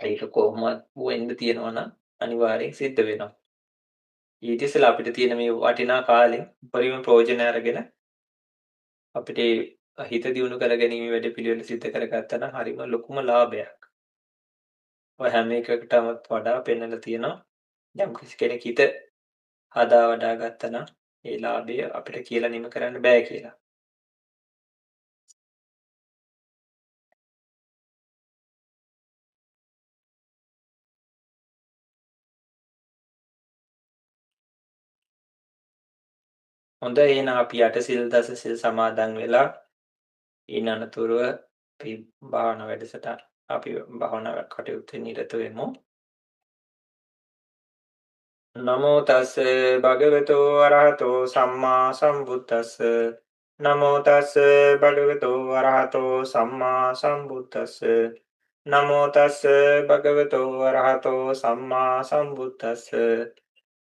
ඒක කොහොමවත් වෙන්න තියෙනවා නම් අනිවාර්යෙන් සිද්ධ වෙනවා. ඊට ඉස්සෙල්ලා අපිට තියෙන මේ වටිනා කාලෙන් උපරිම ප්‍රයෝජන අරගෙන අපිට හිත දියුණු කරගැනීමේ වැඩපිළිවෙල සිද්ධ කරගත්තා නම් හරිම ලොකුම ලාභයක්. ඔය හැම එකකටම වඩා පෙන්නලා තියෙනවා යම් කිසි කෙනෙක් හිත හදා වඩා ගත්තා නම් ඒ ලාභය අපිට කියලා නිම කරන්න බෑ කියලා. හොඳයි එහෙනම් අපි අටසිල් දසසිල් සමාදන් වෙලා ඊන අනතුරුව අපි භාවනා වැඩසටහන අපි භාවනා කටයුතු නිරත වෙමු. නමෝ තස් භගවතෝ අරහතෝ සම්මා සම්බුද්දස්ස නමෝ තස් භගවතෝ අරහතෝ සම්මා සම්බුද්දස්ස නමෝ තස් භගවතෝ අරහතෝ සම්මා සම්බුද්දස්ස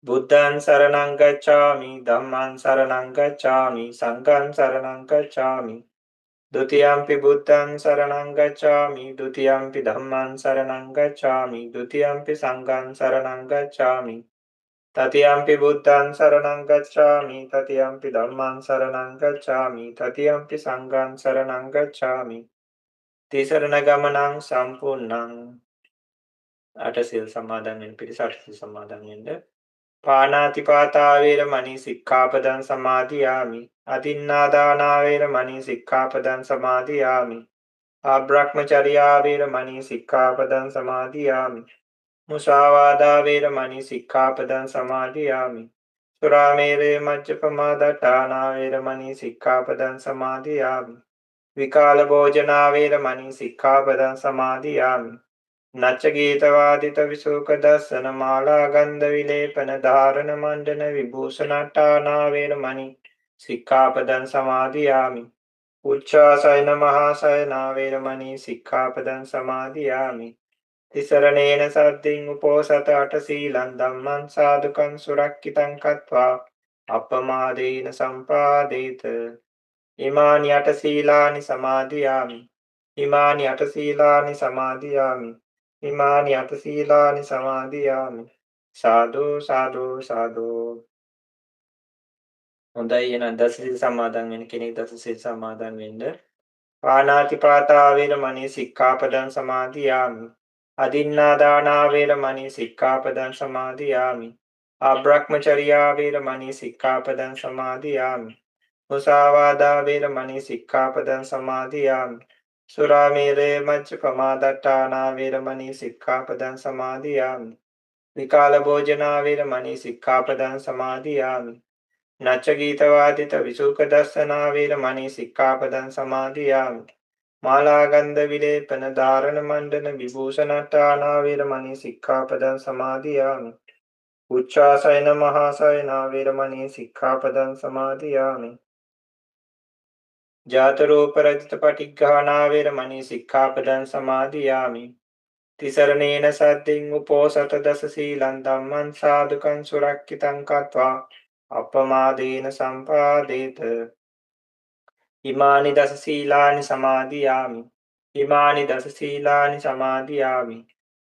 බුද්ධං සරණං ගච්ඡාමි ධම්මං සරණං ගච්ඡාමි සංඝං සරණං ගච්ඡාමි ဒ ුතියම්පි බුද්ධං සරණං ගච්ඡාමි ဒ ුතියම්පි ධම්මං සරණං ගච්ඡාමි ဒ ුතියම්පි සංඝං සරණං ගච්ඡාමි තතියම්පි බුද්ධං සරණං ගච්ඡාමි තතියම්පි ධම්මං සරණං ගච්ඡාමි තතියම්පි සංඝං සරණං ගච්ඡාමි තිසරණ ගමනං සම්පූර්ණං අටසිල් සමාදන් වෙන පිරිස අටසිල් සමාදන් වෙන්න පාණාතිපාතා වේරමණී සික්ඛාපදං සමාදියාමි අදින්නා දාන වේරමණී සික්ඛාපදං සමාදියාමි ආබ්‍රහ්මචර්යා වේරමණී සික්ඛාපදං සමාදියාමි මුසාවාදා වේරමණී සික්ඛාපදං සමාදියාමි සුරාමේරේ මජ්ජපමා දට්ඨානා වේරමණී සික්ඛාපදං සමාදියාමි විකාල භෝජනා වේරමණී සික්ඛාපදං සමාදියාමි නච්ච ගීතවාදිත විසුක දස්සන මාලා ගන්ධ විලේපන ධාරණ මණ්ඩන විභූෂණට්ටානා වේරමණී සික්ඛාපදං සමාදියාමි උච්චාසයන මහාසයනා වේරමණී සික්ඛාපදං සමාදියාමි තිසරණේන සද්දින් උපෝසත අට සීලං ධම්මං සාදුකං සුරක්ඛිතං කତ୍වා අපමාදේන සම්පාදේත ඉමානි අට සීලානි සමාදියාමි ඉමානි අට සීලානි සමාදියාමි ඉමානි අට සීලානි සමාදියාමි සාදු සාදු සාදු හොඳයි එහෙනම් දසසිල් සමාදන් වෙන කෙනෙක් දසසිල් සමාදන් වෙන්න පාණාතිපාතා වේරමණී සික්ඛාපදං සමාදියාමි අදින්නා දාන වේරමණී සික්ඛාපදං සමාදියාමි ආබ්‍රහ්මචර්යා වේරමණී සික්ඛාපදං සමාදියාමි මුසාවාදා වේරමණී සික්ඛාපදං සමාදියාමි සුරාමේරේ මච්චපමා දට්ඨානා වේරමණී සික්ඛාපදං සමාදියාමි විකාල භෝජනා වේරමණී සික්ඛාපදං සමාදියාමි නච්ච ගීතවාදිත විසුක දස්සනා වේරමණී සික්ඛාපදං සමාදියාමි මාලා ගන්ධ විලේපන ධාරණ මණ්ඩන විභූෂණට්ටානා වේරමණී සික්ඛාපදං සමාදියාමි උච්චාසයන මහාසයනා වේරමණී සික්ඛාපදං සමාදියාමි ජාතරෝපරජිත පටිඝානා වේරමණී සික්ඛාපදං සමාදියාමි තිසරණේන සද්දින් උපෝසත දස සීලං ධම්මං සාදුකං සුරක්ඛිතං කତ୍වා අපමාදේන සම්පාදේත ඉමානි දස සීලානි සමාදියාමි ඉමානි දස සීලානි සමාදියාමි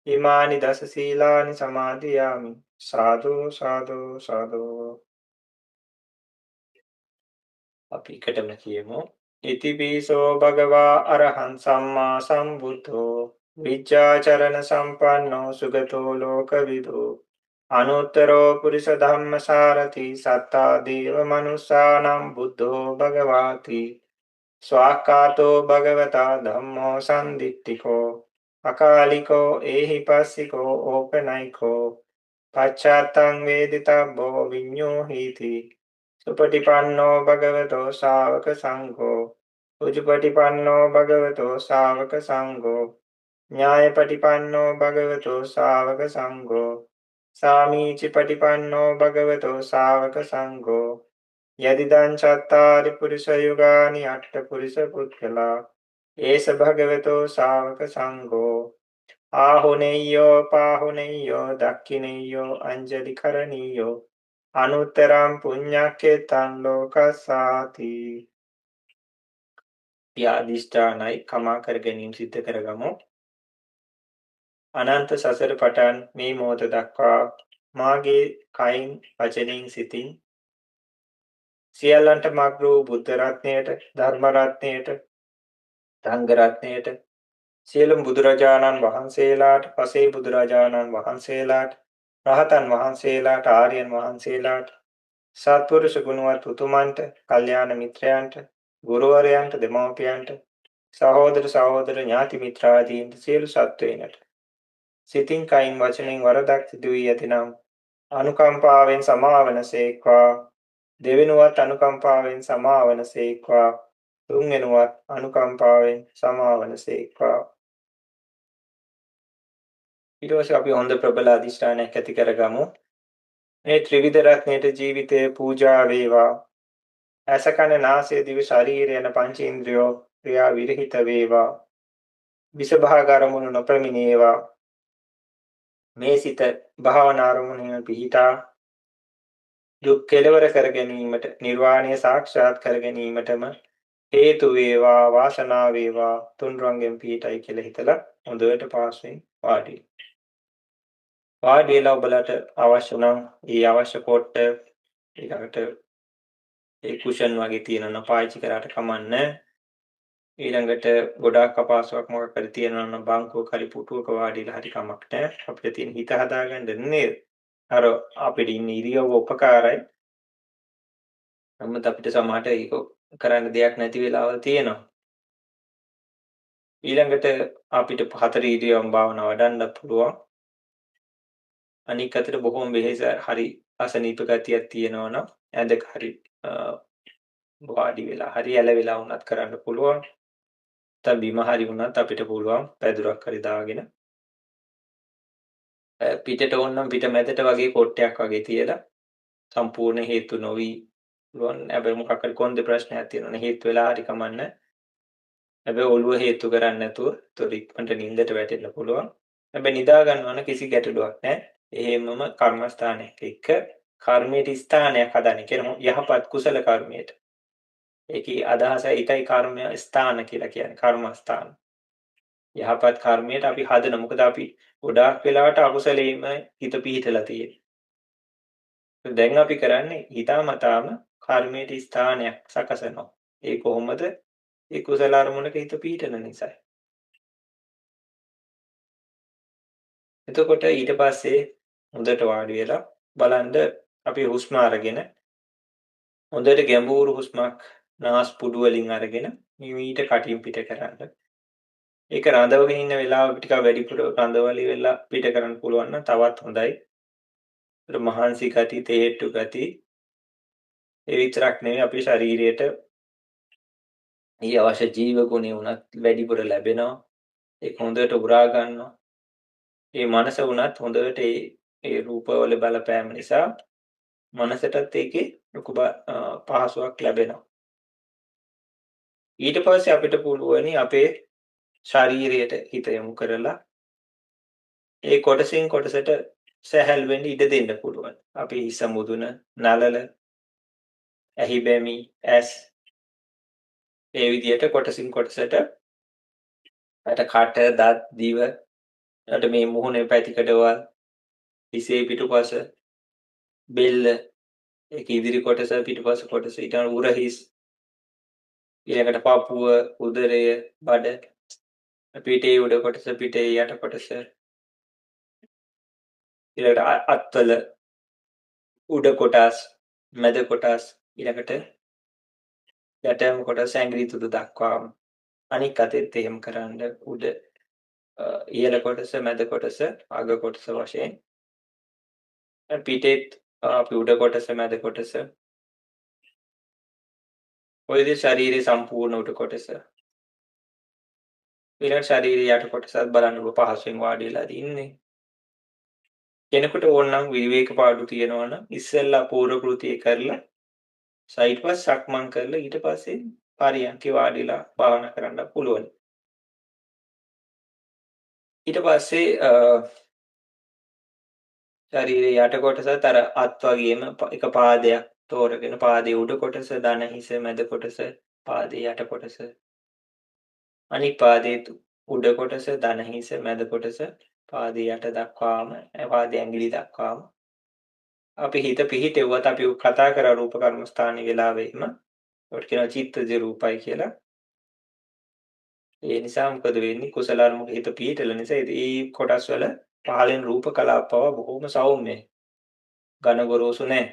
ඉමානි දස සීලානි සමාදියාමි සාදු සාදු සාදු අපි එකටම කියමු ඉතිපිසෝ භගවා අරහං සම්මා සම්බුද්ධෝ විජ්ජාචරණ සම්පන්නෝ සුගතෝ ලෝකවිදෝ අනුත්තරෝ පුරිස ධම්මසාරති සත්තා දේව මනුස්සානම් බුද්ධෝ භගවාති ස්වාක්ඛාතෝ භගවතා ධම්මෝ සම්දිට්ඨිකෝ අකාලිකෝ ඒහිපස්සිකෝ ඕපනයිකෝ පච්චාත්තං වේදිතබ්බෝ විඤ්ඤෝ හීති සුපටිපන්නෝ භගවතෝ ශාවක සංඝෝ උජුපටිපන්නෝ භගවතෝ ශාවක සංඝෝ ඥායපටිපන්නෝ භගවතෝ ශාවක සංඝෝ සාමීචි පටිපන්නෝ භගවතෝ ශාවක සංඝෝ යදිදං චත්තාරි පුරිස යුගානි අට්ඨ පුරිස පුද්ගලා ඒස භගවතෝ ශාවක සංඝෝ ආහුනේයෝ පාහුනේයෝ දක්ඛිනේයෝ අංජලි කරණීයෝ අනුත්තරං පුඤ්ඤක්ඛේතං ලෝකස්සාති. යාදිෂ්ඨානයි කමා කර ගැනීම සිද්ධ කරගමු. අනන්ත සසර පටන් මේ මොහොත දක්වා මාගේ කයින් වචනින් සිතින් සියල්ලන්ට මග්ග වූ බුද්ධ රත්නයට ධර්ම රත්නයට සංඝ රත්නයට සියලුම බුදුරජාණන් වහන්සේලාට පසේ බුදුරජාණන් වහන්සේලාට රහතන් වහන්සේලාට ආර්යයන් වහන්සේලාට සත්පුරුෂ ගුණවත් උතුමන්ට කල්යාණ මිත්‍රයන්ට ගුරුවරයන්ට දෙමව්පියන්ට සහෝදර සහෝදර ඥාති මිත්‍රාදීන්ට සියලු සත්වයින්ට සිතින් කයින් වචනෙන් වරදක් සිදු වී ඇතිනම් අනුකම්පාවෙන් සමාවනසේක්වා දෙවෙනුවත් අනුකම්පාවෙන් සමාවනසේක්වා තුන්වෙනුවත් අනුකම්පාවෙන් සමාවනසේක්වා. ඊට පස්සේ අපි හොඳ ප්‍රබල අධිෂ්ඨානයක් ඇති කරගමු. මේ ත්‍රිවිධ රත්නයේ ජීවිතේ පූජා වේවා. ඇස කන නාසය දිව ශරීරය යන පංචේන්ද්‍රයෝ ක්‍රියා විරහිත වේවා. විසභාග අරමුණු නොපැමිණේවා. මේ සිත භාවනා අරමුණෙන් පිහිටා දුක් කෙලවර කර ගැනීමට නිර්වාණය සාක්ෂාත් කර ගැනීමටම හේතු වේවා වාසනාව වේවා තුන්රංගෙන් පිහිටයි කියලා හිතලා හොඳට පාස්වෙන් වාඩි වෙලා ඔබලට අවශ්‍ය නම් ඒ අවශ්‍ය කොට ඊළඟට ඒ කුෂන් වගේ තියෙනවා පාවිච්චි කරාට කමන්නේ. ඊළඟට ගොඩාක් අපහසුයක් මොකක් හරි තියෙනවා නම් බංකුවක හරි පුටුවක වාඩිලා හරි කමක් නැහැ. අපිට තියෙන හිත හදාගන්න නේද? අර අපිට ඉන්න ඉරියව්ව උපකාරයි. නමුත් අපිට සමහරට ඒක කරන්න දෙයක් නැති වෙලාවල් තියෙනවා. ඊළඟට අපිට හතර ඉරියව්වන් භාවනා වඩන්න පුළුවන්. අනික අතට බොහොම වෙහෙස හරි අසනීප ගතියක් තියෙනවා නම් ඇඳක හරි වාඩි වෙලා හරි ඇල වෙලා වුණත් කරන්න පුළුවන්. නැත්නම් බිම හරි වුණත් අපිට පුළුවන් පැදුරක් හරි දාගෙන පිටට ඕනනම් පිට මැදට වගේ කොට්ටයක් වගේ තියලා සම්පූර්ණ හේතු නොවි පුළුවන්. හැබැයි මොකක් හරි කොන්දේ ප්‍රශ්නයක් තියෙනවනේ හේතු වෙලා හරි කමන්නේ. හැබැයි ඔළුව හේතු කරන්නේ නැතුව තොර ඉක්මනට නිින්දට වැටෙන්න පුළුවන්. හැබැයි නිදා ගන්නවා නම් කිසි ගැටලුවක් නැහැ. එහෙමම කර්මස්ථානයක එක්ක කර්මයේ ස්ථානයක් හදන්න කියන යහපත් කුසල කර්මයට. ඒකේ අදහස ඒකයි කර්මය ස්ථාන කියලා කියන්නේ කර්මස්ථාන. යහපත් කර්මයට අපි හදන මොකද අපි ගොඩාක් වෙලාවට අකුසලෙම හිත පිහිටලා තියෙන්නේ. දැන් අපි කරන්නේ හිතාමතාම කර්මයේ ස්ථානයක් සකසනවා. ඒ කොහොමද? ඒ කුසල අරමුණක හිත පිහිටන නිසායි. එතකොට ඊට පස්සේ හොඳට වාඩි වෙලා බලන්න අපි හුස්ම අරගෙන හොඳට ගැඹුරු හුස්මක් නාස්පුඩු වලින් අරගෙන මීට කටින් පිට කරන්න. ඒක රඳවගෙන ඉන්න වෙලාව ටිකක් වැඩිපුර රඳවලි වෙලා පිට කරන්න පුළුවන් නම් තවත් හොඳයි. ඒතර මහන්සි ගති, තේහෙට්ටු ගති ඒ විතරක් නෙවෙයි අපේ ශරීරයට ඊ අවශ්‍ය ජීව ගුණය උනත් වැඩිපුර ලැබෙනවා. ඒක හොඳට උරා ගන්නවා. මේ මනස උනත් හොඳට ඒ රූපවල බලපෑම නිසා මනසටත් ඒකේ ලොකු පහසුවක් ලැබෙනවා. ඊට පස්සේ අපිට පුළුවනි අපේ ශරීරයට හිත යොමු කරලා ඒ කොටසින් කොටසට සැහැල් වෙන්න ඉඩ දෙන්න පුළුවන්. අපි හිස මුදුන, නලල, ඇහි බැමි, ඇස් ඒ විදිහට කොටසින් කොටසට අට කට, දත්, දිව, ඊට මේ මුහුණේ පැතිකඩවල්, හිසේ පිටුපස, බෙල්ල, ඒක ඉදිරි කොටස, පිටුපස කොටස, ඊට උරහිස්, ඊළඟට පපුව, උදරය, බඩ, පිටේ උඩ කොටස, පිටේ යට කොටස, ඊළඟට අත්වල උඩ කොටස්, මැද කොටස්, ඊළඟට යටම කොටස ඇඟිලි තුඩු දක්වාම අනික් අතෙත් එහෙම කරන්න උඩ ඉහළ කොටස මැද කොටස අග කොටස වශයෙන් පිටෙත් අපි උඩ කොටස මැද කොටස ඔය විදිහට ශරීරයේ සම්පූර්ණ උඩ කොටස ඊළඟ ශරීරයේ යට කොටසත් බලන්න පහසුවෙන් වාඩි වෙලා ඉන්නේ කෙනෙකුට ඕනනම් විවේක පාඩු තියෙනවා නම් ඉස්සෙල්ලා පූර්ව කෘතිය කරලා සයිඩ් පස් සක්මන් කරලා ඊට පස්සේ පරියන්කේ වාඩිලා භාවනා කරන්න පුළුවන්. ඊට පස්සේ ශරීරයේ යට කොටසත් අර අත් වගේම එක පාදයක් තෝරගෙන පාදයේ උඩ කොටස දන හිස මැද කොටස පාදයේ යට කොටස අනිත් පාදයේ උඩ කොටස දන හිස මැද කොටස පාදයේ යට දක්වාම පාදයේ ඇඟිලි දක්වාම අපි හිත පිහිටෙව්වත් අපි කතා කරා රූප කර්මස්ථානයේ වෙලාවෙම ඒකට කියනවා චිත්තජ රූපයි කියලා. ඒ නිසා මොකද වෙන්නේ කුසල අරමුණක හිත පිහිටල නිසා ඒ කොටස් වල පහළෙන් රූප කලාප පව බොහොම සෞම්‍යයි. ඝන ගොරෝසු නැහැ.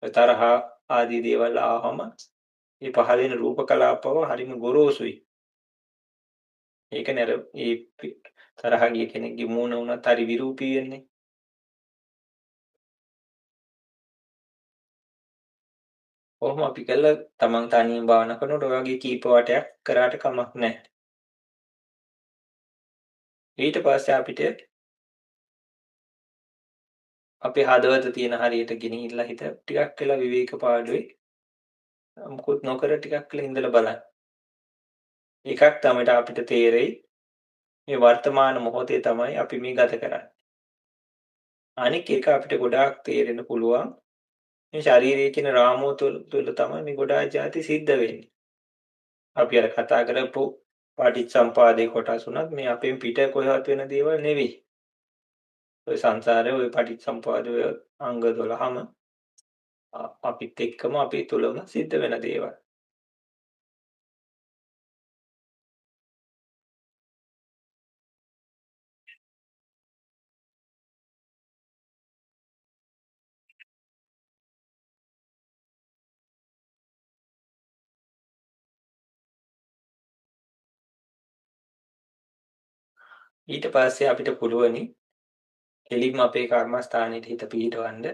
තරහ ආදී දේවල් ආවම මේ පහළෙන රූප කලාප පව හරිම ගොරෝසුයි. ඒක නේද මේ තරහ ගිය කෙනෙක්ගේ මූණ උනත් හරි විරූපී වෙන්නේ. කොහොම අපි කළා තමන් තනියෙන් භාවනා කරනකොට ඔය වගේ කීප වටයක් කරාට කමක් නැහැ. ඊට පස්සේ අපිට අපේ හදවත තියෙන හරියට ගෙනහිල්ලා හිත ටිකක් වෙලා විවේක පාඩුවේ මුකුත් නොකර ටිකක් වෙලා ඉඳලා බලන්න. එකක් තමයි අපිට තේරෙයි මේ වර්තමාන මොහොතේ තමයි අපි මේ ගත කරන්නේ. අනික එක අපිට ගොඩාක් තේරෙන්න පුළුවන් මේ ශාරීරික කියන රාමුව තුළ තමයි මේ ගොඩාක් જાති සිද්ධ වෙන්නේ. අපි අර කතා කරපු පටිච්චසම්පාදේ කොටස් උනත් මේ අපෙන් පිට කොහෙවත් වෙන දේවල් නෙවෙයි. ඔය සංසාරේ ඔය පටිච්චසම්පාදේ අංග 12ම අපිත් එක්කම අපි තුලම සිද්ධ වෙන දේවල්. ඊට පස්සේ අපිට පුළුවනි එළින්ම අපේ කර්මස්ථානෙට හිත පිහිටවන්න.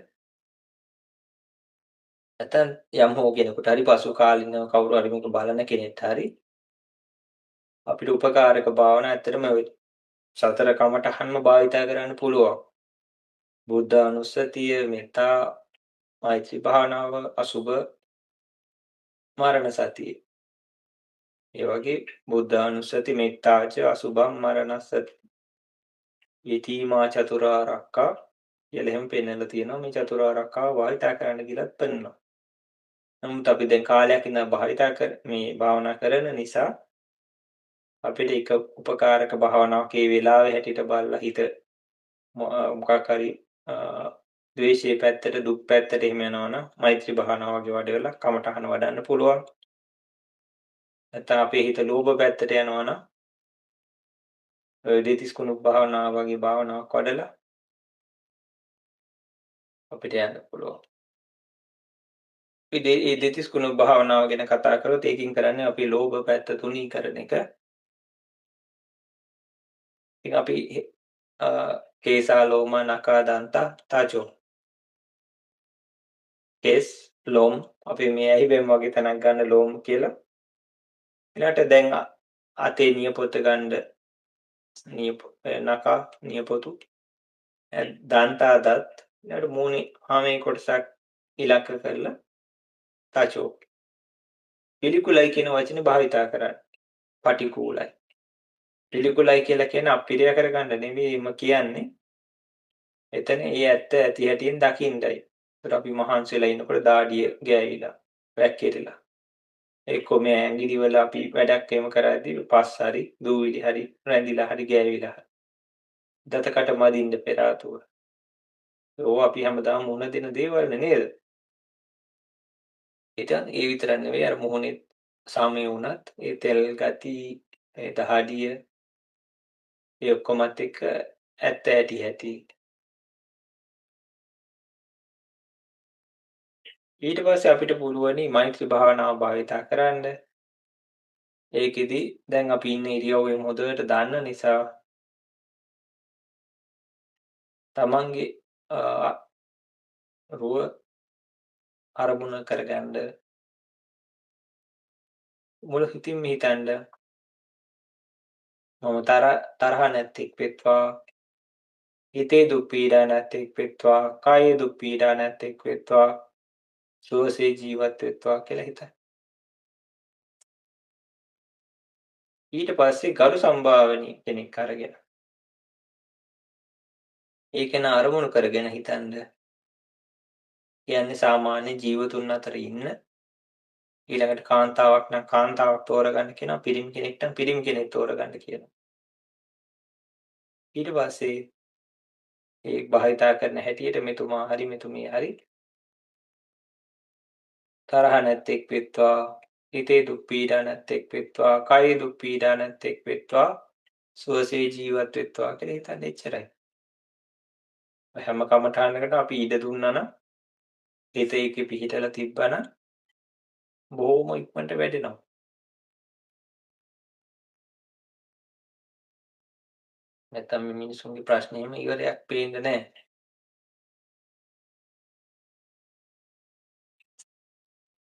නැත්නම් යම් හෝ කෙනෙකුට හරි පසු කාලිනව කවුරු හරි මේක බලන කෙනෙක්ට හරි අපිට උපකාරක භාවනා ඇත්තටම සතර කමඨහන්ම භාවිතා කරන්න පුළුවන්. බුද්ධ අනුස්සතිය, මෙත්තා, මෛත්‍රී භාවනාව, අසුබ, මරණ සතිය. ඒ වගේ බුද්ධ අනුස්සති, මෙත්තාච, අසුභම්, මරණස්සති. යතිමා චතුරාර්යකා කියලා එහෙම පෙන්නලා තියෙනවා. මේ චතුරාර්යකාව භාවිතා කරන්න කියලාත් පෙන්නනවා. නමුත් අපි දැන් කාලයක් ඉඳන් මේ භාවනා කරන නිසා අපිට එක උපකාරක භාවනාවක් ඒ වෙලාවේ හැටියට බලලා හිත මොකක් හරි ද්වේෂයේ පැත්තට දුක් පැත්තට එහෙම යනවනම් මෛත්‍රී භාවනාව වගේ වඩවලා කමඨහන වඩන්න පුළුවන්. නැත්නම් අපේ හිත ලෝභ පැත්තට යනවනම් දෙතිස් කුණු භාවනාව වගේ භාවනාවක් වඩලා අපිට යන්න පුළුවන්. මේ දෙතිස් කුණු භාවනාව ගැන කතා කරොත් ඒකින් කරන්නේ අපි ලෝභ පැත්ත තුනී කරන එක. ඉතින් අපි කේසා ලෝම නකා දන්තා තාචෝ කේස් ලෝම් අපි මේ ඇහි බෙම් වගේ තැනක් ගන්න ලෝම් කියලා ඊළාට දැන් අතේ නියපොත ගන්න නකා නියපොතු දන්තා දත් ඊළාට මූණේ හාමේ කොටසක් ඉලක්ක කරලා තාචෝ පිළිකුලයි කියන වචනේ භාවිතා කරන්නේ පටිකූලයි පිළිකුලයි කියලා කියන අපිරිය කරගන්න නෙමෙයිම කියන්නේ එතන ඒ ඇත්ත ඇති හැටියෙන් දකින්නයි. ඒත් අපි මහන්සි වෙලා ඉන්නකොට දාඩිය ගෑවිලා වැක්කිරිලා. එක්කෝ මේ ඇඟිලි වල අපි වැඩක් එහෙම කරද්දී පස් හරි දූවිලි හරි රැඳිලා හරි ගෑවිලා. දතකට මදින්න පෙර ආතුව. ඕවා අපි හැමදාම මුණ දෙන දේවල් නේද? ඉතින් ඒ විතරක් නෙවෙයි අර මොහොනේ සාමය වුණත් ඒ තෙල් ගති ඒ දහඩිය ඒ ඔක්කොමත් එක්ක ඇත්ත ඇති ඊට පස්සේ අපිට පුළුවනි මෛත්‍රී භාවනාව භාවිතා කරන්න. ඒකෙදි දැන් අපි ඉන්න ඉරියව්වෙන් හොඳට දන්න නිසා තමන්ගේ රුව අරමුණ කරගන්න මුල හිතින්ම හිතන්න මම තරහ නැත්තෙක් වෙත්වා හිතේ දුක් පීඩා නැත්තෙක් වෙත්වා කායේ දුක් පීඩා නැත්තෙක් වෙත්වා සුවසේ ජීවත් වෙත්වා කියලා හිතන්න. ඊට පස්සේ ගරු සම්භාවනීය කෙනෙක් අරගෙන ඒ කෙනා අරමුණු කරගෙන හිතන්න. කියන්නේ සාමාන්‍ය ජීවතුන් අතර ඉන්න ඊළඟට කාන්තාවක් නම් කාන්තාවක් තෝරගන්න කියනවා පිරිමි කෙනෙක් නම් පිරිමි කෙනෙක් තෝරගන්න කියනවා. ඊට පස්සේ ඒ භාවිතා කරන හැටියට මෙතුමා හරි මෙතුමිය හරි තරහ නැත්තෙක් වෙත්වා හිතේ දුක් පීඩා නැත්තෙක් වෙත්වා කායේ දුක් පීඩා නැත්තෙක් වෙත්වා සුවසේ ජීවත් වෙත්වා කියලා හිතන්න එච්චරයි. හැම කමඨානකට අපි ඉඩ දුන්නා නම් හිත ඒකේ පිහිටලා තිබ්බනම් බොහොම ඉක්මනට වැඩෙනවා. නැත්තම් මේ මිනිසුන්ගේ ප්‍රශ්නේම ඉවරයක් පේන්නේ නැහැ.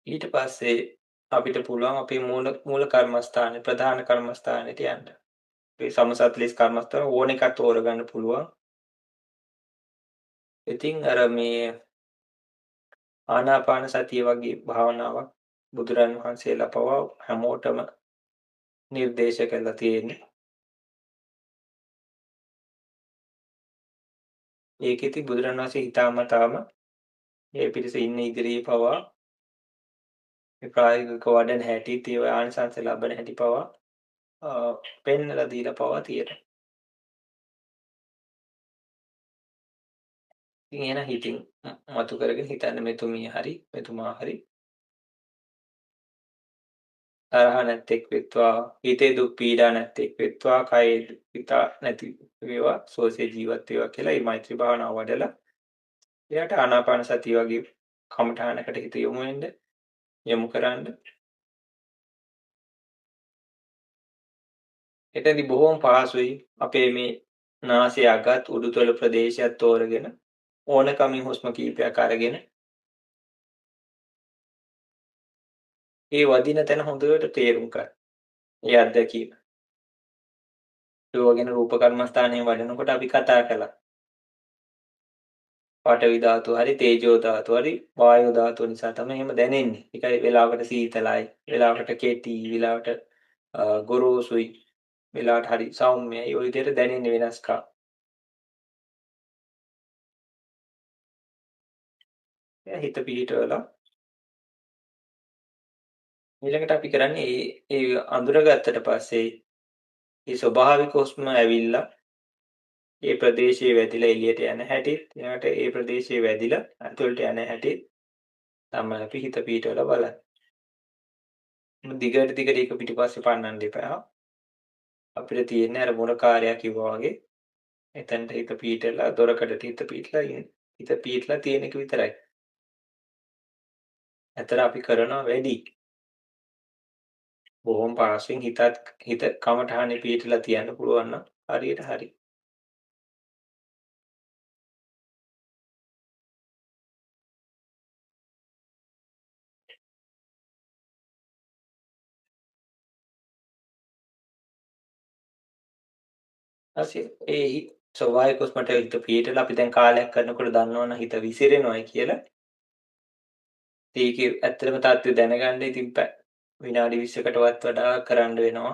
ඊට පස්සේ අපිට පුළුවන් අපේ මූල කර්මස්ථානේ ප්‍රධාන කර්මස්ථානෙට යන්න. මේ සමසත්ලිස් කර්මස්ථාන ඕන එකක් තෝරගන්න පුළුවන්. ඉතින් අර මේ ආනාපාන සතිය වගේ භාවනාවක් බුදුරන් වහන්සේලා පවා හැමෝටම නිර්දේශ කළා තියෙන්නේ. ඒකෙති බුදුරන් වහන්සේ හිතාමතාම මේ පිරිස ඉන්න ඉදිරියේ පවා මේ ප්‍රායෝගික වඩන හැටි තේව ආනිසංස ලබන හැටි පවා පෙන්වලා දීලා පවා තියෙනවා. ඉතින් එන හිතින් මතු කරගෙන හිතන්න මෙතුමිය හරි මෙතුමා හරි තරහ නැත්තෙක් වෙත්වා හිතේ දුක් පීඩා නැත්තෙක් වෙත්වා කයේ පිතා නැති වේවා සෝසේ ජීවත් වේවා කියලා මේ මෛත්‍රී භාවනාව වඩලා එයාට ආනාපාන සතිය වගේ කමඨානකට හිත යොමු වෙන්න යොමු කරන්න. එතෙන්දි බොහොම පහසුයි අපේ මේ නාසය අගත් උඩුතල ප්‍රදේශයක් තෝරගෙන ඕනකමින් හුස්ම කීපයක් අරගෙන ඒ වදින තැන හොඳට තේරුම් ගන්න. ඒ අත්දැකීම. ඒවගෙන රූප කර්මස්ථානයේ වඩනකොට අපි කතා කළා. පඨවි ධාතුව හරි තේජෝ ධාතුව හරි වායෝ ධාතුව නිසා තමයි එහෙම දැනෙන්නේ. ඒකයි වෙලාවකට සීතලයි, වෙලාවකට කෙටි, වෙලාවට ගොරෝසුයි, වෙලාවට හරි සෞම්‍යයි. ওই විදිහට දැනෙන්නේ වෙනස්කම්. හිත පිහිටවලා ඊළඟට අපි කරන්නේ ඒ අඳුරගත්තට පස්සේ ඒ ස්වභාවික හුස්ම ඇවිල්ලා ඒ ප්‍රදේශයේ වැදිලා එළියට යන හැටිත් ඊළඟට ඒ ප්‍රදේශයේ වැදිලා ඇතුළට යන හැටිත් තමයි අපි හිත පිහිටවලා බලන්නේ. දිගට දිගට ඒක පිටිපස්සේ පන්නන්න එපා. අපිට තියෙන්නේ අර මොනකාරයා කිව්වා වගේ එතනට හිත පිහිටලා දොරකඩට හිත පිහිටලා හිත පිහිටලා තියෙන එක විතරයි. ඇතර අපි කරනවා වැඩි. බොහොම පහසුවෙන් හිත කමඨහනේ පිහිටලා තියන්න පුළුවන් නම් හරියට හරි. ඊපස්සේ ඒ ස්වභාවික හුස්මට හිත පිහිටලා අපි දැන් කාලයක් කරනකොට දන්නවනම් හිත විසිරෙනවායි කියලා. ඒකේ ඇත්තටම තාත්ත්වය දැනගන්න ඉතින් විනාඩි 20කටවත් වඩා කරන්න වෙනවා.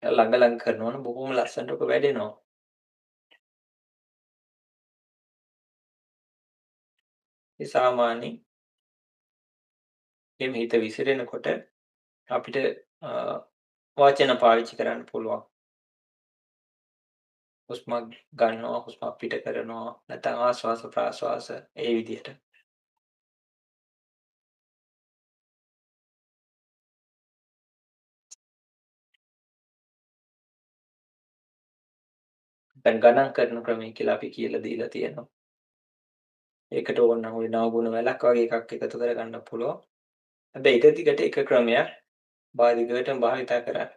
ළඟ ළඟ කරනවා නම් බොහොම ලස්සනට ඔක වැඩෙනවා. ඒ සාමාන්‍යයෙන් එimhe හිත විසිරෙනකොට අපිට වචන පාවිච්චි කරන්න පුළුවන්. හුස්මක් ගන්නවා හුස්මක් පිට කරනවා නැත්නම් ආශ්වාස ප්‍රාශ්වාස ඒ විදිහට. දැන් ගණන් කරන ක්‍රමය කියලා අපි කියලා දීලා තියෙනවා. ඒකට ඕනනම් ওই නවගුණ වැලක් වගේ එකක් එකතු කරගන්න පුළුවන්. හැබැයි ඊට දිගට එක ක්‍රමයක් බාධිකයටම භාවිතා කරන්න.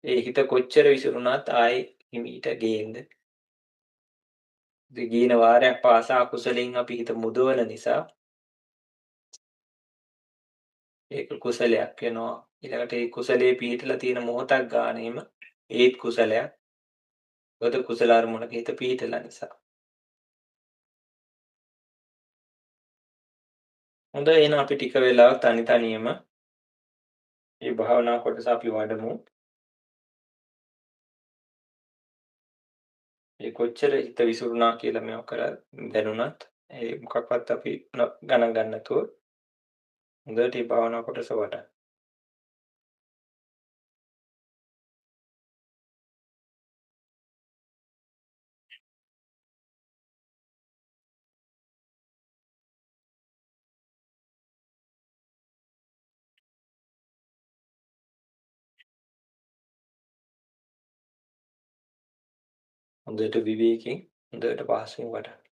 ඒ හිත කොච්චර විසිරුණත් ආයි හිමීට ගේන්න. ගින වාරයක් පාසා අකුසලෙන් අපි හිත මුදවන නිසා ඒක කුසලයක් වෙනවා. ඊළඟට ඒ කුසලයේ පිහිටලා තියෙන මොහොතක් ගානෙම ඒත් කුසලයක්. මොකද කුසල අරමුණක හිත පිහිටලා නිසා. හොඳයි එහෙනම් අපි ටික වෙලාවක් තනි තනියම මේ භාවනා කොටස අපි වඩමු. ඒ කොච්චර හිත විසිරුණා කියලා මේව කරා දැනුණත් ඒ මොකක්වත් අපි ගණන් ගන්න නැතුව හොඳට මේ භාවනා කොටස වඩන්න. හොඳට විවේකයෙන් හොඳට පහසුවෙන් වඩන්න.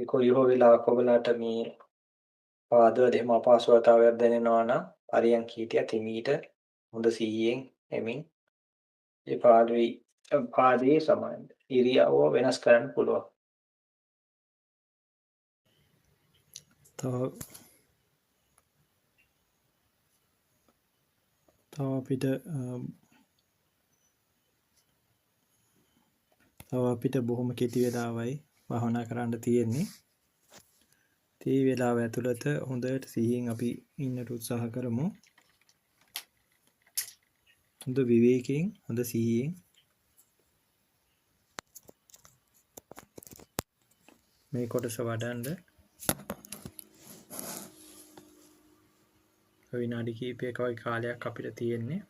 කොයි හෝ වෙලාවක ඔබලාට මේ පාදවල එහෙම අපහසුතාවයක් දැනෙනවා නම් පරියන්කීට හිමීට හොඳ සිහියෙන් එමින් ඒ පාදයේ සමාන ඉරියව්ව වෙනස් කරන්න පුළුවන්. තව අපිට බොහොම කෙටි වෙලාවයි භාවනා කරන්න තියෙන්නේ. තී වෙලාව ඇතුළත හොඳට සිහියෙන් අපි ඉන්නට උත්සාහ කරමු. හොඳ විවේකයෙන් හොඳ සිහියෙන් මේ කොටස වඩන්න. විනාඩි කිහිපයක වගේ කාලයක් අපිට තියෙන්නේ.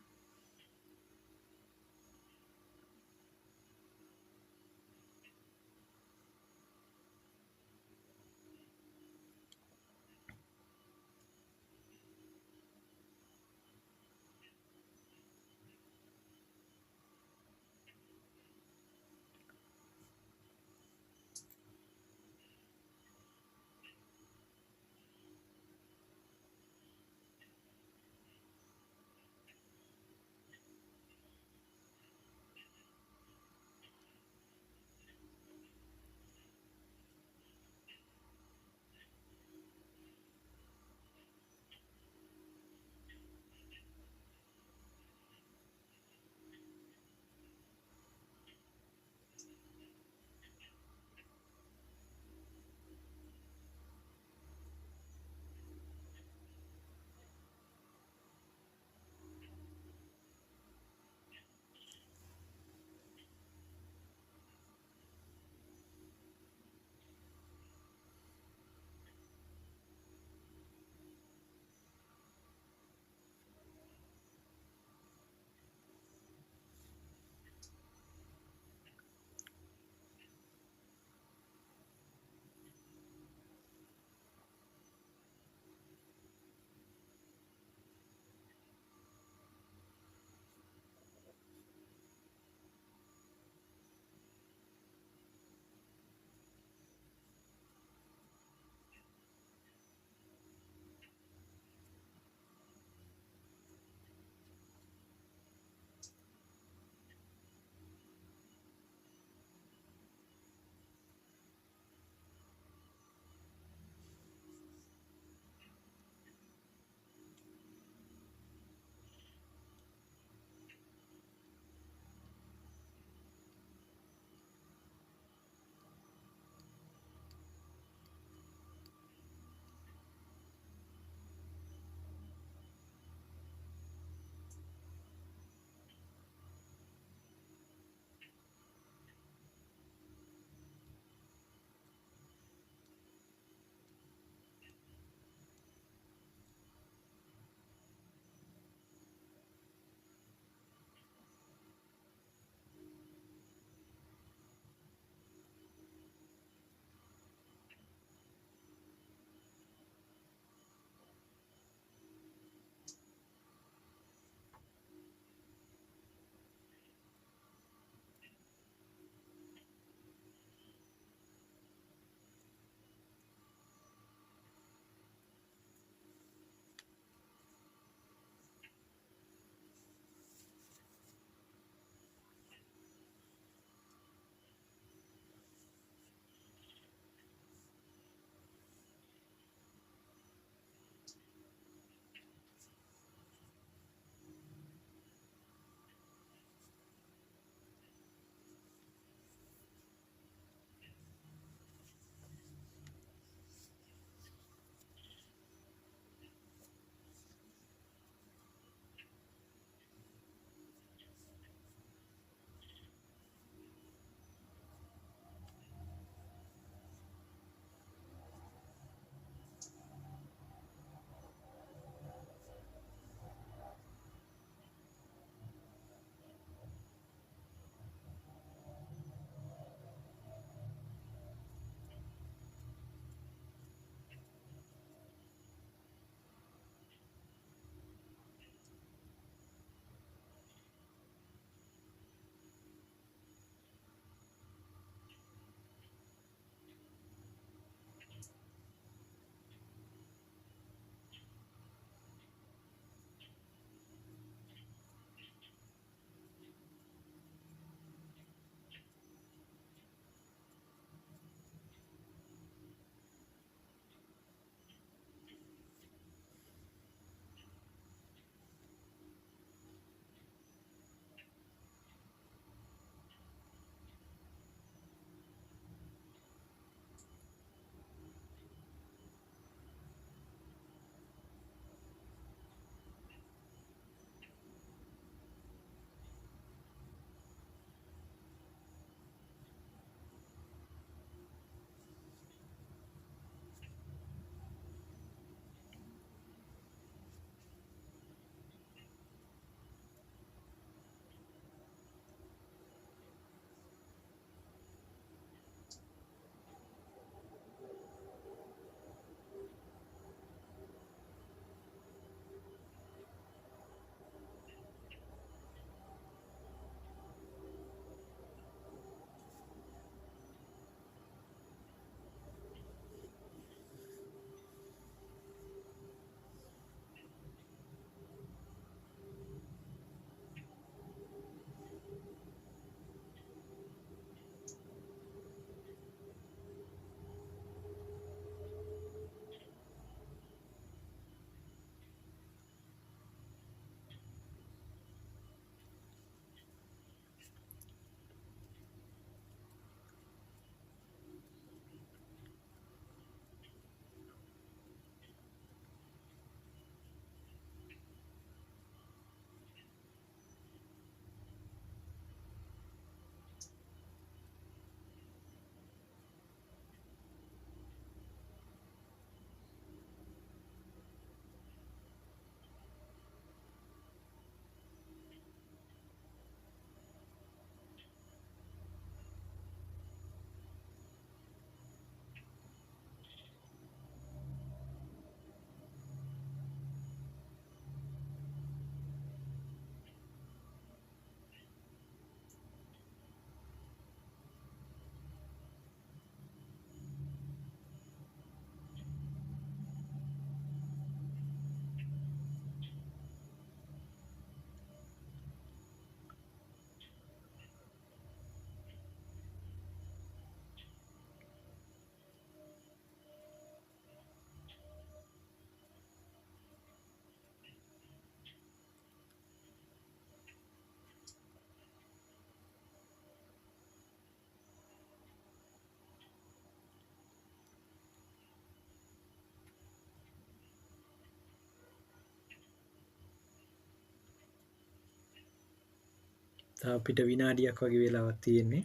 තව අපිට විනාඩියක් වගේ වෙලාවක් තියෙන්නේ.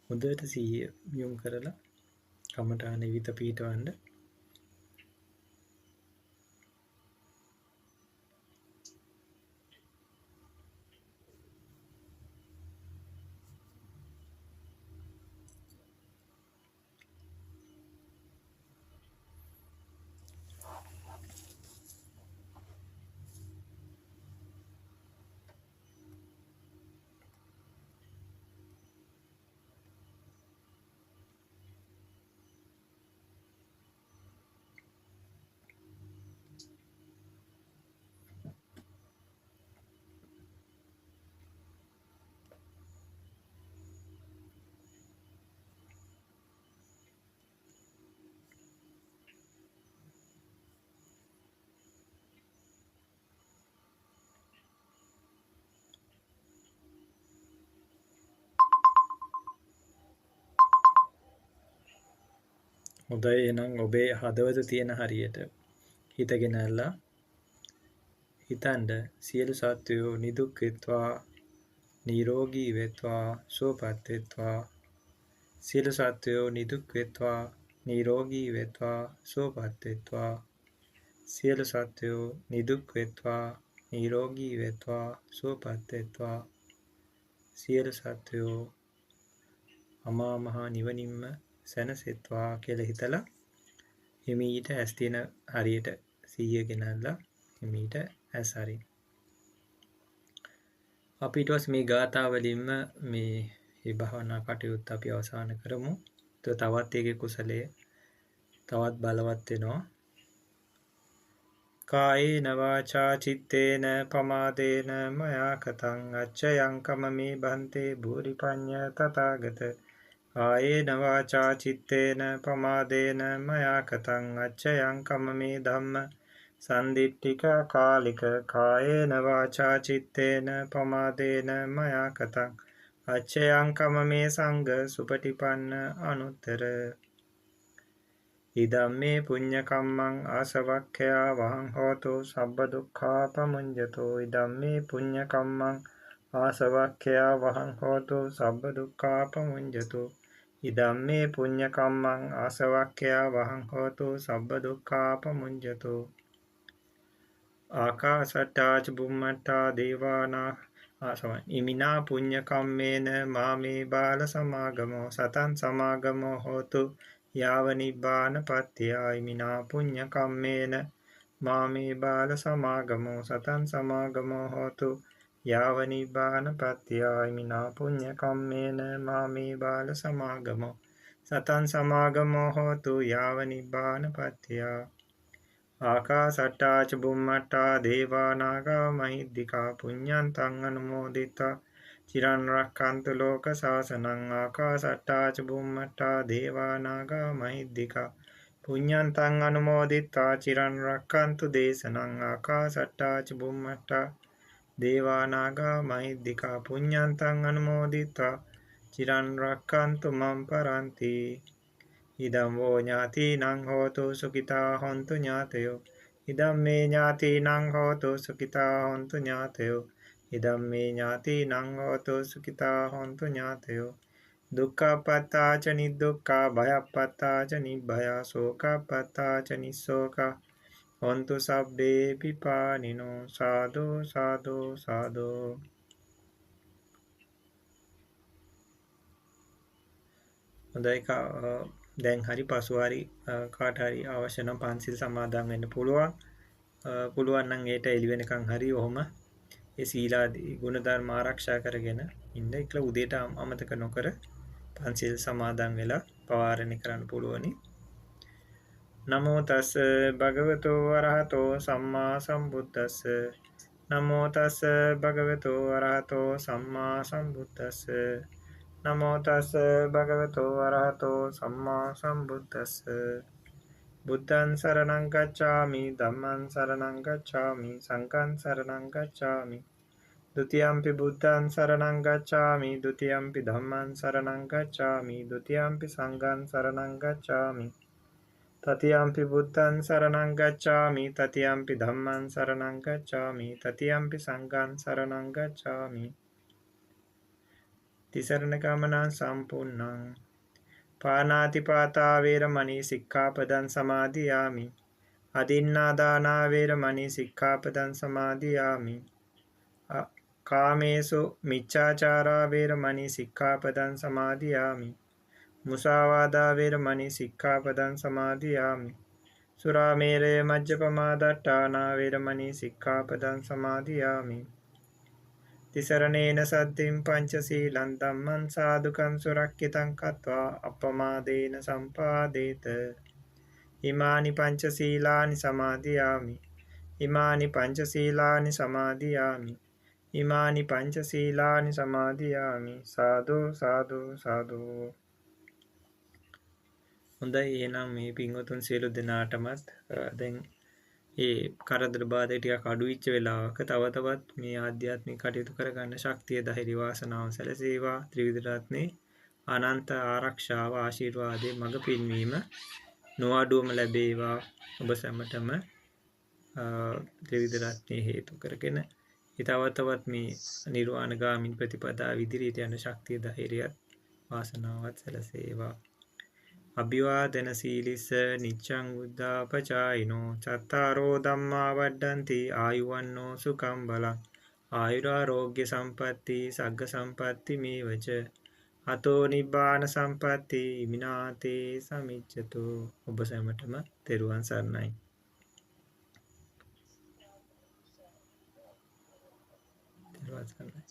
හොඳට සිහිය යොමු කරලා කමඨානේ විත පිහිටවන්න. හොඳයි එහෙනම් ඔබේ හදවත තියෙන හරියට හිතගෙන ඇල්ලා හිතන්න සියලු සත්වයෝ නිදුක් වෙත්වා නිරෝගී වෙත්වා සුවපත් වෙත්වා සියලු සත්වයෝ නිදුක් වෙත්වා නිරෝගී වෙත්වා සුවපත් වෙත්වා සියලු සත්වයෝ නිදුක් වෙත්වා නිරෝගී වෙත්වා සුවපත් වෙත්වා සියලු සත්වයෝ අමා මහ නිවනින්ම සැනසෙත්වා කියලා හිතලා හිමීට ඇස් තියෙන හරියට සිහිය ගෙනල්ලා හිමීට ඇස් හරින්න. අපි ඊට පස්සේ මේ ගාථා වලින්ම මේ භාවනා කටයුත්ත අපි අවසන් කරමු. තවත් ඒකේ කුසලයේ තවත් බලවත් වෙනවා. කායේන වාචා චිත්තේන පමාදේන මයා කතං අච්චයං කමමේ බන්තේ භූරි පඤ්ඤ තථාගත. කායේන වාචා චිත්තේන පමාදේන මයා කතං අච්චයං කමමේ ධම්ම සන්දිට්ඨික කාලික. කායේන වාචා චිත්තේන පමාදේන මයා කතං අච්චයං කමමේ සංඝ සුපටිපන්න අනුත්තර. ඉදම්මේ පුඤ්ඤ කම්මං ආසවක්ඛයා වහං හෝතෝ සබ්බ දුක්ඛා පමුඤ්ජතෝ. ඉදම්මේ පුඤ්ඤ කම්මං ආසවක්ඛයා වහං හෝතෝ සබ්බ දුක්ඛා පමුඤ්ජතෝ. ඉදම්මේ පුඤ්ඤ කම්මං ආසවක්ඛයා වහං හෝතෝ සබ්බ දුක්ඛා පමුඤ්ජතෝ. ආකාසට්ටා ච බුම්මට්ටා දේවානා ඉමිනා පුඤ්ඤ කම්මේන මාමේ බාල සමාගමෝ සතං සමාගමෝ හෝතු යාව නිබ්බාන පත්තිය. ඉමිනා පුඤ්ඤ කම්මේන මාමේ බාල සමාගමෝ සතං සමාගමෝ හෝතු යාව නිබ්බාන පත්තිය. ඉමිනා පුඤ්ඤ කම්මේන මාමේ බාල සමාගමෝ සතං සමාගමෝ හෝතු යාව නිබ්බාන පත්තිය. ආකාසට්ටා ච බුම්මට්ටා දේවා නාග මහිද්దికා පුඤ්ඤන්තං අනුමෝදිතා චිරන් රක්ඛන්තු ලෝක සාසනං. ආකාසට්ටා ච බුම්මට්ටා දේවා නාග මහිද්దికා පුඤ්ඤන්තං අනුමෝදිතා චිරන් රක්ඛන්තු දේශනං. ආකාසට්ටා ච බුම්මට්ටා දේවා නාග මහිද්దికා පුඤ්ඤන්තං අනුමෝදිතා චිරන් රක්ඛන්තු මම් පරන්ති. ඉදම් වෝ ඥාතිනං හෝතු සුඛිතා හොන්තු ඥාතයෝ. ඉදම් මේ ඥාතිනං හෝතු සුඛිතා හොන්තු ඥාතයෝ. ඉදම් මේ ඥාතිනං හෝතු සුඛිතා හොන්තු ඥාතයෝ. දුක්ඛප්පත්තා ච නිදුක්ඛා භයප්පත්තා ච නිබ්භයා ශෝකප්පත්තා ච නිස්සෝකා හොන්තු සබ්බේ පිපානිනෝ. සාදු සාදු සාදු. හොඳයි දැන් හරි පසු හරි කාට හරි අවශ්‍ය නම් පන්සිල් සමාදන් වෙන්න පුළුවන්. පුළුවන් නම් ඒට එළි වෙනකන් හරි ඔහොම ඒ සීලාදී ගුණධර්ම ආරක්ෂා කරගෙන ඉන්න. ඒකල උදේට අමතක නොකර පන්සිල් සමාදන් වෙලා පවාරණය කරන්න පුළුවනි. නමෝ තස් භගවතෝ අරහතෝ සම්මා සම්බුද්දස්ස. නමෝ තස් භගවතෝ අරහතෝ සම්මා සම්බුද්දස්ස. නමෝ තස් භගවතෝ අරහතෝ සම්මා සම්බුද්දස්ස. බුද්ධං සරණං ගච්ඡාමි ධම්මං සරණං ගච්ඡාමි සංඝං සරණං ගච්ඡාමි ဒ ුතියම්පි බුද්ධං සරණං ගච්ඡාමි ဒ ුතියම්පි ධම්මං සරණං ගච්ඡාමි ဒ ුතියම්පි සංඝං සරණං ගච්ඡාමි තතියම්පි බුද්ධං සරණං ගච්ඡාමි තතියම්පි ධම්මං සරණං ගච්ඡාමි තතියම්පි සංඝං සරණං ගච්ඡාමි තිසරණ ගමනං සම්පූර්ණං පාණාතිපාතා වේරමණී සික්ඛාපදං සමාදියාමි අදින්නා දාන වේරමණී සික්ඛාපදං සමාදියාමි කාමේසු මිච්ඡාචාරා වේරමණී සික්ඛාපදං සමාදියාමි මුසාවාදා වේරමණී සික්ඛාපදං සමාදියාමි සුරාමේරය මජ්ජපමා දට්ඨානා වේරමණී සික්ඛාපදං සමාදියාමි තිසරණේන සද්ධින් පංචශීලං ධම්මං සාදුකං සුරක්ඛිතං කତ୍වා අපමාදේන සම්පාදේත ඉමානි පංචශීලානි සමාදියාමි ඉමානි පංචශීලානි සමාදියාමි ඉමානි පංචශීලානි සමාදියාමි සාදු සාදු සාදු. හොඳයි, එහෙනම් මේ පින්වතුන් සියලු දෙනාටමත් දැන් ඒ කරදර බාධා ටිකක් අඩු වෙච්ච වෙලාවක තව තවත් මේ ආධ්‍යාත්මික කටයුතු කරගන්න ශක්තිය ධෛර්ය වාසනාව සැලසේවා. ත්‍රිවිධ රත්නේ අනන්ත ආරක්ෂාව ආශිර්වාදයේ මඟ පින්වීම නොඅඩුවම ලැබේවා. ඔබ සැමටම ත්‍රිවිධ රත්නේ හේතු කරගෙන තව තවත් මේ නිර්වාණ ගාමිනී ප්‍රතිපදාව ඉදිරියට යන ශක්තිය ධෛර්යයත් වාසනාවත් සැලසේවා. අභිවාදන සීලිස නිච්ඡං උද්ධාපචායිනෝ චත්තාරෝ ධම්මා වඩ්ඩಂತಿ ආයුවන්නෝ සුඛං බලං ආයුරාෝග්‍ය සම්පatti සග්ග සම්පatti මේවච අතෝ නිබ්බාන සම්පatti ඉමිනාතේ සමිච්ඡතු. ඔබ සැමටම තෙරුවන් සරණයි. තෙරුවන් සරණයි.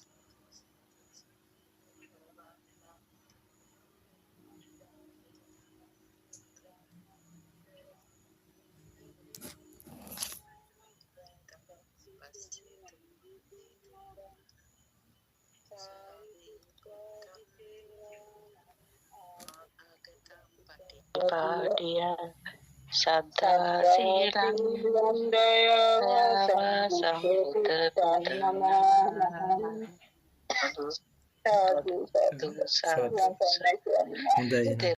පාටිය සද්ධා සීලං දයාවා සම්පත හොඳයි.